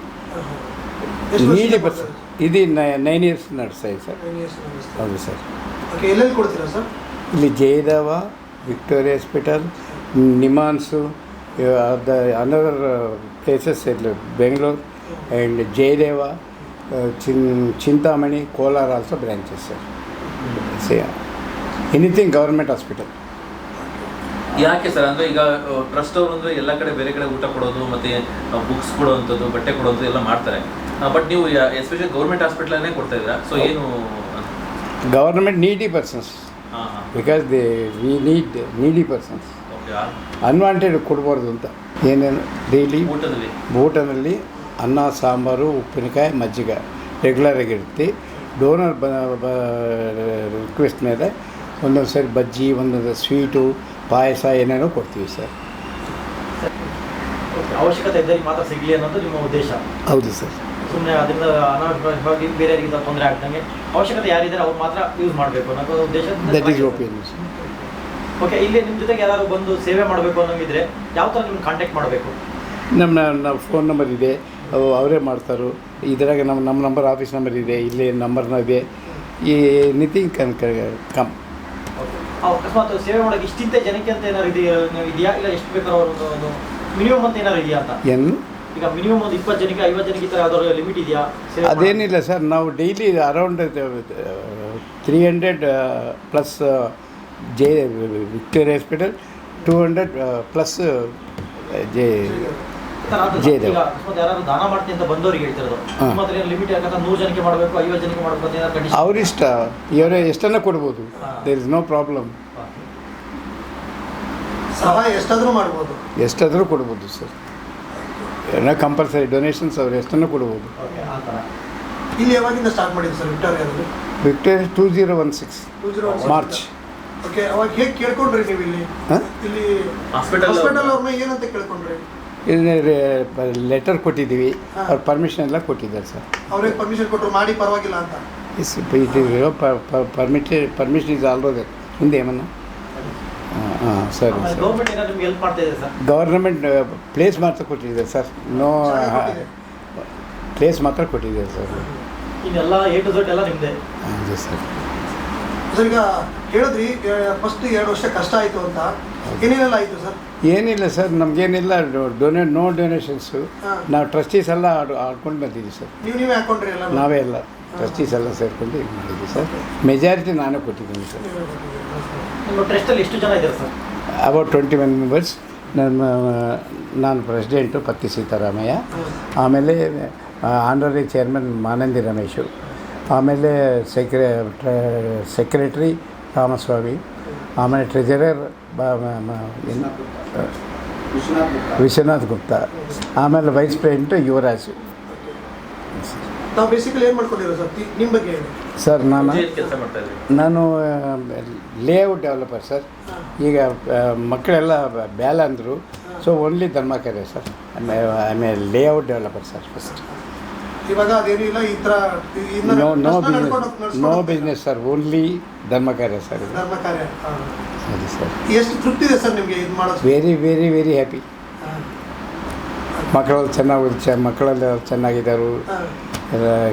ನೀಡಿ ಬಸ್ ಇದು 9 ಇಯರ್ಸ್ ನಡೆಸ್ತಾ ಇದೆ ಸರ್. ಹೌದು ಸರ್. ಎಲ್ಲೆಲ್ಲಿ ಕೊಡ್ತೀರಾ ಸರ್? ಇಲ್ಲಿ Jayadeva, Victoria hospital, NIMHANS, another places Bengaluru and Jayadeva, Chintamani, Kolar also branches sir. Anything government hospital. ಯಾಕೆ ಸರ್ ಅಂದರೆ ಈಗ ಟ್ರಸ್ಟ್ ಅವರು ಅಂದರೆ ಎಲ್ಲ ಕಡೆ ಬೇರೆ ಕಡೆ ಊಟ ಕೊಡೋದು ಮತ್ತು ಬುಕ್ಸ್ ಕೊಡೋವಂಥದ್ದು, ಬಟ್ಟೆ ಕೊಡೋವಂಥದ್ದು ಎಲ್ಲ ಮಾಡ್ತಾರೆ. ಬಟ್ ನೀವು ಎಸ್ಪೆಷಲಿ ಗೌರ್ಮೆಂಟ್ ಹಾಸ್ಪಿಟಲನ್ನೇ ಕೊಡ್ತಾ ಇದ್ದೀರಾ. ಸೊ ಏನು ಗೌರ್ಮೆಂಟ್ ನೀಡಿ ಪರ್ಸನ್ಸ್, ಬಿಕಾಸ್ ವಿ ನೀಡ್ ನೀಡಿ ಪರ್ಸನ್ಸ್. ಅನ್ವಾಂಟೆಡ್ ಕೊಡ್ಬಾರ್ದು ಅಂತ. ಏನೇನು ಡೈಲಿ ಊಟದಲ್ಲಿ ಅನ್ನ, ಸಾಂಬಾರು, ಉಪ್ಪಿನಕಾಯಿ, ಮಜ್ಜಿಗೆ ರೆಗ್ಯುಲರಾಗಿರುತ್ತೆ. ಡೋನರ್ ರಿಕ್ವೆಸ್ಟ್ ಮೇಲೆ ಒಂದೊಂದು ಸರಿ ಬಜ್ಜಿ, ಒಂದೊಂದು ಸ್ವೀಟು, ಪಾಯಸ ಏನೇನೋ ಕೊಡ್ತೀವಿ ಸರ್. ಅವಶ್ಯಕತೆ ಇದ್ದರೆ ಮಾತ್ರ ಸಿಗಲಿ ಅನ್ನೋದು ನಿಮ್ಮ ಉದ್ದೇಶ? ಹೌದು ಸರ್. ಸುಮ್ಮನೆ ಅದರಿಂದ ಅನಾವಶ್ಯಕವಾಗಿ ಬೇರೆಯವರಿಗೆ ತೊಂದರೆ ಆಗ್ದಂಗೆ ಅವಶ್ಯಕತೆ ಯಾರಿದ್ದಾರೆ ಅವ್ರು ಮಾತ್ರ ಯೂಸ್ ಮಾಡಬೇಕು ಅನ್ನೋ ಉದ್ದೇಶ. That is opinion. ಓಕೆ, ಇಲ್ಲಿ ನಿಮ್ಮ ಜೊತೆಗೆ ಯಾರು ಬಂದು ಸೇವೆ ಮಾಡಬೇಕು ಅನ್ನೋಂಗಿದ್ರೆ ಯಾವ ಥರ ನಿಮ್ಗೆ ಕಾಂಟ್ಯಾಕ್ಟ್ ಮಾಡಬೇಕು? ನಮ್ಮ ಫೋನ್ ನಂಬರ್ ಇದೆ, ಅವರೇ ಮಾಡ್ತಾರೆ. ಇದರಾಗ ನಮ್ಮ ನಂಬರ್, ಆಫೀಸ್ ನಂಬರ್ ಇದೆ, ಇಲ್ಲಿ ನಂಬರ್ನ ಇದೆ. ಈ ನಿತಿಂಗ್ ಕಮ್. ಅಕಸ್ಮಾತ್ ಸೇವೆ ಮಾಡೋಕೆ ಇಷ್ಟಿಂತ ಜನಕ್ಕೆ ಅಂತ ಏನಾದ್ರು ಇದೆಯಾ, ಇಲ್ಲ ಎಷ್ಟು ಬೇಕಾದ್ರೂ ಒಂದು ಮಿನಿಮಮ್ ಅಂತ ಏನಾದ್ರು ಇದೆಯಾ ಅಂತ? ಏನು ಈಗ ಮಿನಿಮಮ್ ಒಂದು 20 ಜನಕ್ಕೆ 50 ಜನಕ್ಕೆ ಈ ಥರ ಯಾವ್ದಾದ್ರು ಲಿಮಿಟ್ ಇದೆಯಾ? ಅದೇನಿಲ್ಲ ಸರ್, ನಾವು daily around 300 plus Victoria hospital, 200 plus Jayadeva. ಅಕಸ್ಮಾತ್ ಯಾರು ದಾನ ಮಾಡ್ತೀನಿ ಅಂತ ಬಂದವರಿಗೆ ಹೇಳ್ತಿರೋದು, ಮತ್ತೆ ಲಿಮಿಟ್ ಯಾಕಂದ್ರೆ 100 ಜನಕ್ಕೆ ಮಾಡಬೇಕು, 50 ಜನಕ್ಕೆ ಮಾಡಬೇಕು ಅಂತ ಕಂಡೀಷನ್? ಅವರಿಷ್ಟ, ಇವರೇ ಎಷ್ಟನ್ನ ಕೊಡ್ಬೋದು. There is no problem. ಸಹಾಯ ಎಷ್ಟಾದರೂ ಮಾಡ್ಬೋದು, ಎಷ್ಟಾದರೂ ಕೊಡ್ಬೋದು ಸರ್. ಏನೋ ಕಂಪಲ್ಸರಿ ಡೊನೇಷನ್ಸ್ ಅವ್ರು ಎಷ್ಟನ್ನು ಕೊಡ್ಬೋದು. ಇಲ್ಲಿ ಯಾವಾಗಿಂದ ಸ್ಟಾರ್ಟ್ ಮಾಡಿದ್ದು ಸರ್ ವಿಕ್ಟೋರಿಯಾದಲ್ಲಿ? Victoria 2016 March. ಓಕೆ, ಅವಾಗ ಹೇಗೆ ಕೇಳ್ಕೊಂಡ್ರಿ ನೀವು ಇಲ್ಲಿ? ಇಲ್ಲಿ ಹಾಸ್ಪಿಟಲ್ ಅವ್ರನ್ನ ಏನಂತ ಕೇಳ್ಕೊಂಡ್ರಿ? ಲೆಟರ್ ಕೊಟ್ಟಿದ್ದೀವಿ, ಅವ್ರು ಪರ್ಮಿಷನ್ ಎಲ್ಲ ಕೊಟ್ಟಿದ್ದಾರೆ ಸರ್. ಅವ್ರಿಗೆ ಪರ್ಮಿಷನ್ ಕೊಟ್ಟರು ಮಾಡಿ ಪರವಾಗಿಲ್ಲ ಅಂತ? Permission is already. ಮುಂದೆ ಏಮನ್ನ ಸರಿ ಸರ್. ಗೌರ್ಮೆಂಟ್ ಪ್ಲೇಸ್ ಮಾತ್ರ ಕೊಟ್ಟಿದೆ ಸರ್. ನೋ ಪ್ಲೇಸ್ ಮಾತ್ರ ಕೊಟ್ಟಿದೆ ಸರ್. ಇದೆಲ್ಲ A to Z ಎಲ್ಲ ನಿಮ್ಮದೇ? ಹೌದು ಸರ್. ಸರ್, ಈಗ ಹೇಳಿದ್ರಿ ಫಸ್ಟ್ 2 ವರ್ಷ ಕಷ್ಟ ಆಯಿತು ಅಂತ. ಏನೇನೆಲ್ಲ ಆಯಿತು ಸರ್? ಏನಿಲ್ಲ ಸರ್, ನಮಗೇನಿಲ್ಲ. No donations. ನಾವು ಟ್ರಸ್ಟೀಸ್ ಎಲ್ಲ ಆಡ್ಕೊಂಡು ಬಂದಿದ್ದೀವಿ ಸರ್. ನೀವೇ ಹಾಕೊಂಡ್ರಿ ಎಲ್ಲ? ನಾವೇ ಎಲ್ಲ ಟ್ರಸ್ಟೀಸ್ ಎಲ್ಲ ಸೇರ್ಕೊಂಡು ಇದು ಮಾಡಿದ್ವಿ ಸರ್. ಮೆಜಾರಿಟಿ ನಾನೇ ಕೊಟ್ಟಿದ್ದೀನಿ ಸರ್. ನಿಮ್ಮ ಟ್ರಸ್ಟಲ್ಲಿ ಎಷ್ಟು ಜನ ಇದ್ದಾರೆ ಸರ್? About 21 members. ನಾನು ಪ್ರೆಸಿಡೆಂಟು ಪತ್ತಿ ಸೀತಾರಾಮಯ್ಯ, ಆಮೇಲೆ ಆನರರಿ ಚೇರ್ಮನ್ ಮಾನಂದಿ ರಮೇಶು, ಆಮೇಲೆ ಸೆಕ್ರೆಟರಿ ರಾಮಸ್ವಾಮಿ, ಆಮೇಲೆ ಟ್ರೆಜರರ್ ವಿಶ್ವನಾಥ್ ಗುಪ್ತಾ, ಆಮೇಲೆ ವೈಸ್ ಪ್ರೆಸಿಡೆಂಟು ಯುವರಾಜ್. ನಾವು ಬೇಸಿಕಲಿ ಏನು ಮಾಡ್ಕೊಂಡಿರೋ ಸರ್? ನಿಮ್ಮ ಬಗ್ಗೆ ಹೇಳಿ ಸರ್. ನಾನು ಲೇಔಟ್ ಡೆವಲಪರ್ ಸರ್. ಈಗ ಮಕ್ಕಳೆಲ್ಲ ಬ್ಯಾಲ ಅಂದರು, ಸೊ ಓನ್ಲಿ ಧರ್ಮಕೆರೆ ಸರ್. ಆಮೇಲೆ ಲೇಔಟ್ ಡೆವಲಪರ್ ಸರ್ ಫಸ್ಟ್. ಇವಾಗ ಅದೇನಿಲ್ಲ, ಈ ಥರ ನೋ ಬಿಸ್ನೆಸ್ ಸರ್, ಓನ್ಲಿ ಧರ್ಮಕಾರ್ಯ ಸರ್. ಧರ್ಮಕಾರ್ಯ. ಸರಿ ಸರ್. ಎಷ್ಟು ತೃಪ್ತಿ ಇದೆ ಸರ್ ನಿಮಗೆ ಇದು ಮಾಡೋದು? Very very very happy. ಮಕ್ಕಳೆಲ್ಲ ಚೆನ್ನಾಗಿದ್ದಾರೆ,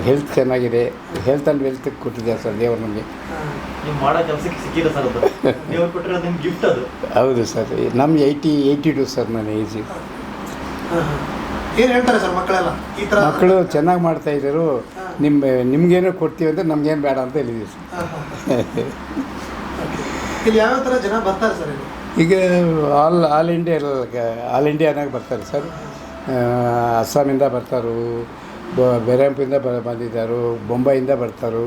ಹೆಲ್ತ್ ಚೆನ್ನಾಗಿದೆ. ಹೆಲ್ತ್ ಆ್ಯಂಡ್ ವೆಲ್ತ್ ಕೊಟ್ಟಿದ್ದಾರೆ ಸರ್ ದೇವರು ನಮಗೆ. ನೀವು ಮಾಡೋ ಕೆಲಸಕ್ಕೆ ಸಿಕ್ಕಿಲ್ಲ ಸರ್, ಅದು ದೇವರು ಕೊಟ್ಟಿರೋದು ನಿಮ್ಗೆ ಗಿಫ್ಟ್ ಅದು. ಹೌದು ಸರ್. ನಮ್ಗೆ 82 ಸರ್ ನನ್ನ ಏಜ್. ಏನು ಹೇಳ್ತಾರೆ ಸರ್ ಮಕ್ಕಳೆಲ್ಲ? ಈ ಥರ ಮಕ್ಕಳು ಚೆನ್ನಾಗಿ ಮಾಡ್ತಾಯಿದ್ದರು. ನಿಮ್ಗೇನೋ ಕೊಡ್ತೀವಿ ಅಂತ ನಮ್ಗೇನು ಬೇಡ ಅಂತ ಹೇಳಿದ್ವಿ ಸರ್. ಇಲ್ಲಿ ಯಾವ ಥರ ಜನ ಬರ್ತಾರೆ ಸರ್? ಈಗ ಆಲ್ ಇಂಡಿಯಾನಾಗ ಬರ್ತಾರೆ ಸರ್. ಅಸ್ಸಾಮಿಂದ ಬರ್ತಾರೆ, ಬೆರಂಪಿಂದ ಬಂದಿದ್ದಾರೆ, ಬೊಂಬೈಯಿಂದ ಬರ್ತಾರೆ.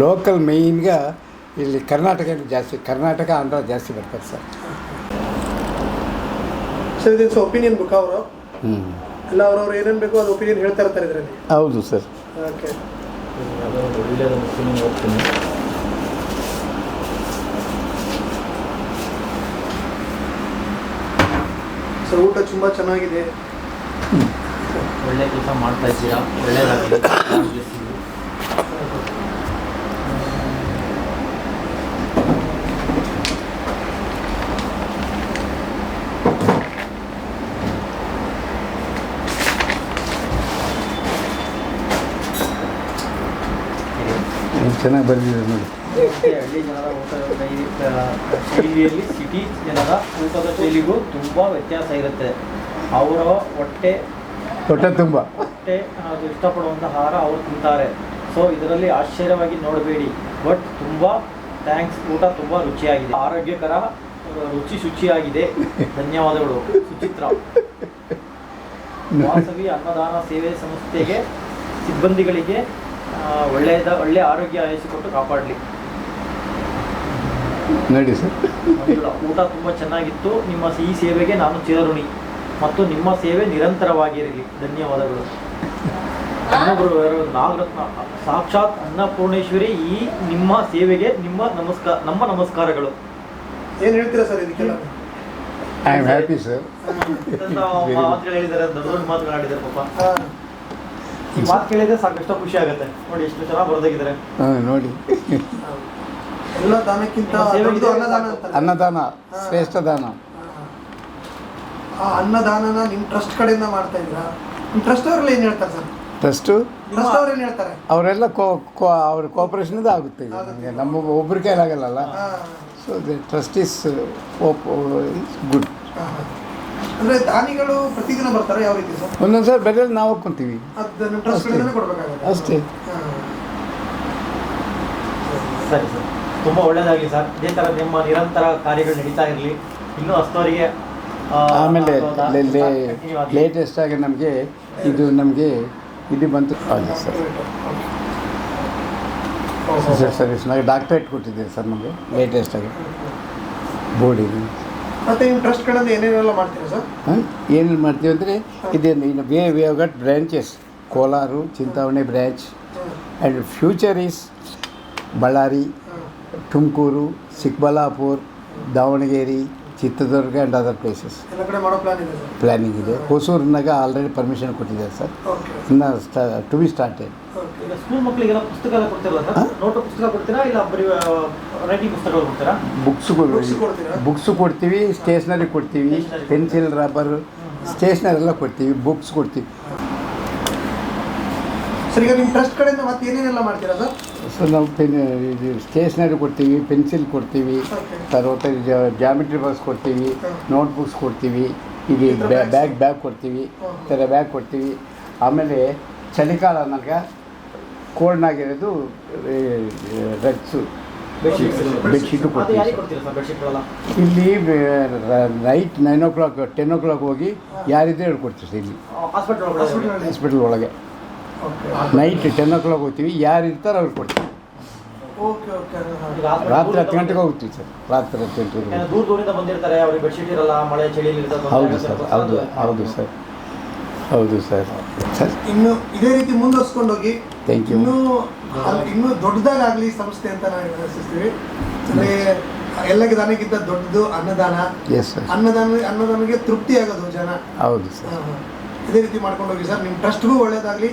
ಲೋಕಲ್ ಮೇಯ್ನ್ಗೆ ಇಲ್ಲಿ ಕರ್ನಾಟಕ ಜಾಸ್ತಿ, ಕರ್ನಾಟಕ ಆಂಧ್ರ ಜಾಸ್ತಿ ಬರ್ತಾರೆ ಸರ್. ಸರ್, ಇದು ಒಪಿನಿಯನ್ ಬುಕ್ ಅವರು ಎಲ್ಲ ಅವ್ರವ್ರು ಏನೇನು ಬೇಕೋ ಅದು ಒಪಿನಿಯನ್ ಹೇಳ್ತಾ ಇರ್ತಾರೆ ಇದರಲ್ಲಿ? ಹೌದು ಸರ್. ಓಕೆ. ಸರ್ ಊಟ ತುಂಬ ಚೆನ್ನಾಗಿದೆ. ಒಳ್ಳೆ ಕೆಲಸ ಮಾಡ್ತಾ ಇದ್ದೀರಾ, ಒಳ್ಳೆಯದಾಗಲಿ. ಚೆನ್ನಾಗಿ ಬಂದಿದೆ ನೋಡಿ. ಹಳ್ಳಿ ಜನರ ಊಟದ ಶೈಲಿಯಲ್ಲಿ ಸಿಟಿ ಜನರ ಊಟದ ಶೈಲಿಗೂ ತುಂಬ ವ್ಯತ್ಯಾಸ ಇರುತ್ತೆ. ಅವರ ಹೊಟ್ಟೆ ತುಂಬ ಅದು ಇಷ್ಟಪಡುವಂಥ ಆಹಾರ ಅವರು ತಿಂತಾರೆ. ಸೊ ಇದರಲ್ಲಿ ಆಶ್ಚರ್ಯವಾಗಿ ನೋಡಬೇಡಿ. ಬಟ್ ತುಂಬ ಥ್ಯಾಂಕ್ಸ್, ಊಟ ತುಂಬ ರುಚಿಯಾಗಿದೆ, ಆರೋಗ್ಯಕರ, ಶುಚಿಯಾಗಿದೆ. ಧನ್ಯವಾದಗಳು ಸುಚಿತ್ರ. ವಾಸವಿ ಅನ್ನದಾನ ಸೇವೆ ಸಂಸ್ಥೆಗೆ ಸಿಬ್ಬಂದಿಗಳಿಗೆ ಒಳ್ಳೆ ಆರೋಗ್ಯ ಆಯಸಿಕೊಟ್ಟು ಕಾಪಾಡಲಿ. ನೋಡಿ ಸರ್, ಊಟ ತುಂಬ ಚೆನ್ನಾಗಿತ್ತು. ನಿಮ್ಮ ಈ ಸೇವೆಗೆ ನಾನು ಚಿರಋಣಿ ಮತ್ತು ನಿಮ್ಮ ಸೇವೆ ನಿರಂತರವಾಗಿರಲಿ. ಧನ್ಯವಾದಗಳು. ಇನ್ನೊಬ್ಬರು ನಾಗರತ್ನ, ಸಾಕ್ಷಾತ್ ಅನ್ನಪೂರ್ಣೇಶ್ವರಿ, ಈ ನಿಮ್ಮ ಸೇವೆಗೆ ನಮ್ಮ ನಮಸ್ಕಾರಗಳು. ಏನು ಹೇಳ್ತೀರಾ ಸರ್ ಇದಕ್ಕೆಲ್ಲ? I am happy sir. ಮಾತುಗಳು ಹೇಳಿದ್ದಾರೆ, ದೊಡ್ಡ ದೊಡ್ಡ ಮಾತುಗಳು ಆಡಿದ್ದಾರೆ ಪಾಪ. ಈ ಮಾತು ಕೇಳಿದ್ರೆ ಸಾಕಷ್ಟು ಖುಷಿ ಆಗುತ್ತೆ. ನೋಡಿ ಎಷ್ಟು ಚೆನ್ನಾಗಿ ಬರೆದಾಗಿದ್ದಾರೆ. ನೋಡಿ, ಎಲ್ಲ ದಾನಕ್ಕಿಂತ ಅನ್ನದಾನ ಅಂತ. ಅನ್ನದಾನ ಶ್ರೇಷ್ಠ ದಾನ. ಆ ಅನ್ನದಾನನ ನಿಮ್ಮ ಟ್ರಸ್ಟ್ ಕಡೆಯಿಂದ ಮಾಡ್ತಾ ಇದ್ದೀರಾ? ನಿಮ್ಮ ಟ್ರಸ್ಟ್ ಅವರೆಲ್ಲ ಏನು ಹೇಳ್ತಾರೆ ಸರ್? ಟ್ರಸ್ಟು ಅವ್ರು ಏನು ಹೇಳ್ತಾರೆ? ಅವರೆಲ್ಲ ಅವ್ರ ಕೋಆಪರೇಷನ್ದ ಆಗುತ್ತೆ. ನಮಗೆ ನಮ್ಮ ಒಬ್ಬರ ಕೈಲಾಗಲ್ಲ. So the trust is good. ಅಂದರೆ ದಾನಿಗಳು ಪ್ರತಿದಿನ ಬರ್ತಾರೆ ಯಾವ ರೀತಿ ಸರ್? ಒಂದೊಂದು ಸಲ ಬೆಲೆ ನಾವು ಹಾಕ್ಕೊಂತೀವಿ ಅದು ನಿಮ್ಮ ಟ್ರಸ್ಟ್ ಕಡೆಯಿಂದ ಕೊಡಬೇಕಾಗುತ್ತೆ ಅಷ್ಟೇ. ಸರಿ ಸರ್, ತುಂಬ ಒಳ್ಳೆಯದಾಗಲಿ ಸರ್. ಇದೇ ಥರ ನಿಮ್ಮ ನಿರಂತರ ಕಾರ್ಯಗಳು ನಡೀತಾ ಇರಲಿ. ಇನ್ನೂ ಅಷ್ಟವರಿಗೆ ಆಮೇಲೆ ಲೇಟೆಸ್ಟ್ ಆಗಿ ನಮಗೆ ಇದು ಬಂತು ಸರ್ ಸರ್ವಿಸ್ನಾಗ ಡಾಕ್ಟ್ರೇಟ್ ಕೊಟ್ಟಿದ್ದೀರಿ ಸರ್ ನಮಗೆ ಲೇಟೆಸ್ಟ್ ಆಗಿ ಬೋರ್ಡಿಗೆ. ಮತ್ತೆ ನಿಮ್ಮ ಟ್ರಸ್ಟ್ ಕಡೆಯಿಂದ ಏನೇನೆಲ್ಲ ಮಾಡ್ತೀರಾ ಸರ್? ಏನೇನು ಮಾಡ್ತೀವಿ ಅಂದರೆ ಇದೇನು we have got branches. Kolar, Chintamani branch, and future is Ballari, Tumakuru, Chikkaballapur, Davanagere, Chitradurga and other places ಎಲ್ಲ ಕಡೆ ಮಾಡೋ ಪ್ಲಾನ್ ಇದೆ ಸರ್? ಪ್ಲ್ಯಾನಿಂಗ್ ಇದೆ. ಹೊಸೂರಿನಾಗ ಆಲ್ರೆಡಿ ಪರ್ಮಿಷನ್ ಕೊಟ್ಟಿದ್ದಾರೆ ಸರ್. ಇನ್ನು ಟು ಬಿ ಸ್ಟಾರ್ಟೆಡ್. ಈಗ ಸ್ಕೂಲ್ ಮಕ್ಕಳಿಗೆಲ್ಲ ಪುಸ್ತಕ ಎಲ್ಲ ಕೊಡ್ತಿರಲ್ಲ ಸರ್? ನೋಟು ಪುಸ್ತಕ ಕೊಡ್ತೀರಾ ಇಲ್ಲ ಬರೀ ರೈಟಿಂಗ್ ಪುಸ್ತಕಗಳು ಕೊಡ್ತೀರಾ? ಬುಕ್ಸು ಕೊಡ್ತೀವಿ, ಸ್ಟೇಷ್ನರಿ ಕೊಡ್ತೀವಿ, ಪೆನ್ಸಿಲ್, ರಬ್ಬರ್, ಸ್ಟೇಷ್ನರಿ ಎಲ್ಲ ಕೊಡ್ತೀವಿ, ಬುಕ್ಸ್ ಕೊಡ್ತೀವಿ. ಸರ್ ಈಗ ನಿಮ್ಮ ಟ್ರಸ್ಟ್ ಕಡೆಯಿಂದ ಮತ್ತೆ ಏನೇನೆಲ್ಲ ಮಾಡ್ತೀರಾ ಸರ್? ಸರ್ ನಾವು ಸ್ಟೇಷ್ನರಿ ಕೊಡ್ತೀವಿ, ಪೆನ್ಸಿಲ್ ಕೊಡ್ತೀವಿ, తర్వాత ಜಾಮಿಟ್ರಿ ಬಾಕ್ಸ್ ಕೊಡ್ತೀವಿ, ನೋಟ್ಬುಕ್ಸ್ ಕೊಡ್ತೀವಿ, ಈಗ ಬ್ಯಾಗ್ ಕೊಡ್ತೀವಿ, ಈ ಥರ ಬ್ಯಾಗ್ ಕೊಡ್ತೀವಿ. ಆಮೇಲೆ ಚಳಿಗಾಲ ನನಗೆ ಕೋಲ್ಡ್ನಾಗಿರೋದು ರಗ್ಸು, ಬೆಡ್ಶೀಟು ಕೊಡ್ತೀವಿ. ಇಲ್ಲಿ ನೈಟ್ 9 o'clock 10 o'clock ಹೋಗಿ ಯಾರಿದ್ರೆ ಹೇಳ್ಕೊಡ್ತೀವಿ ಸರ್. ಇಲ್ಲಿ ಹಾಸ್ಪಿಟಲ್ ಒಳಗೆ ನೈಟ್ 10 o'clock ಹೋಗ್ತೀವಿ, ಯಾರು ಇರ್ತಾರೆ ಅವ್ರಿಗೆ ಕೊಡ್ತೀವಿ. ರಾತ್ರಿ 10 ಗಂಟೆಗೆ ಹೋಗ್ತೀವಿ ಸರ್. ರಾತ್ರಿ 10 ಗಂಟೆಗೆ. ದೂರದಿಂದ ಬಂದಿರ್ತಾರೆ, ಅವ್ರಿಗೆ ಬೆಡ್ಶೀಟ್ ಇರಲ್ಲ, ಮಳೆ ಚಳಿಯಲ್ಲಿ ಇರ್ತಾರೆ. ಹೌದು ಸರ್, ಹೌದು ಸರ್, ಹೌದು ಸರ್. ಸರ್ ಇನ್ನು ಇದೇ ರೀತಿ ಮುಂದುವರ್ಸ್ಕೊಂಡೋಗಿ ಥ್ಯಾಂಕ್ ಯು. ಇನ್ನೂ ದೊಡ್ಡದಾಗಲಿ ಸಂಸ್ಥೆ ಅಂತ ನಾವು ಆಶಿಸ್ತೀವಿ. ಅಂದರೆ ಎಲ್ಲಕ್ಕೆ ದಾನಕ್ಕಿಂತ ದೊಡ್ಡದು ಅನ್ನದಾನ. Yes sir. ಅನ್ನದಾನಕ್ಕೆ ತೃಪ್ತಿ ಆಗೋದು ಜನ. ಹೌದು ಸರ್. ಇದೇ ರೀತಿ ಮಾಡ್ಕೊಂಡೋಗಿ ಸರ್. ನಿಮ್ಮ ಟ್ರಸ್ಟ್ಗೂ ಒಳ್ಳೇದಾಗಲಿ,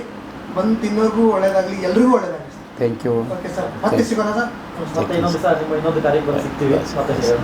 ಬಂದು ತಿನ್ನೋರ್ಗೂ ಒಳ್ಳೇದಾಗಲಿ, ಎಲ್ರಿಗೂ ಒಳ್ಳೇದಾಗಲಿ sir. Thank you. Okay sir, ಮತ್ತೆ ಸಿಗೋಣ ಸರ್. ಮತ್ತೆ ಇನ್ನೊಂದು ಕಾರ್ಯಕ್ರಮ ಸಿಗ್ತೀವಿ.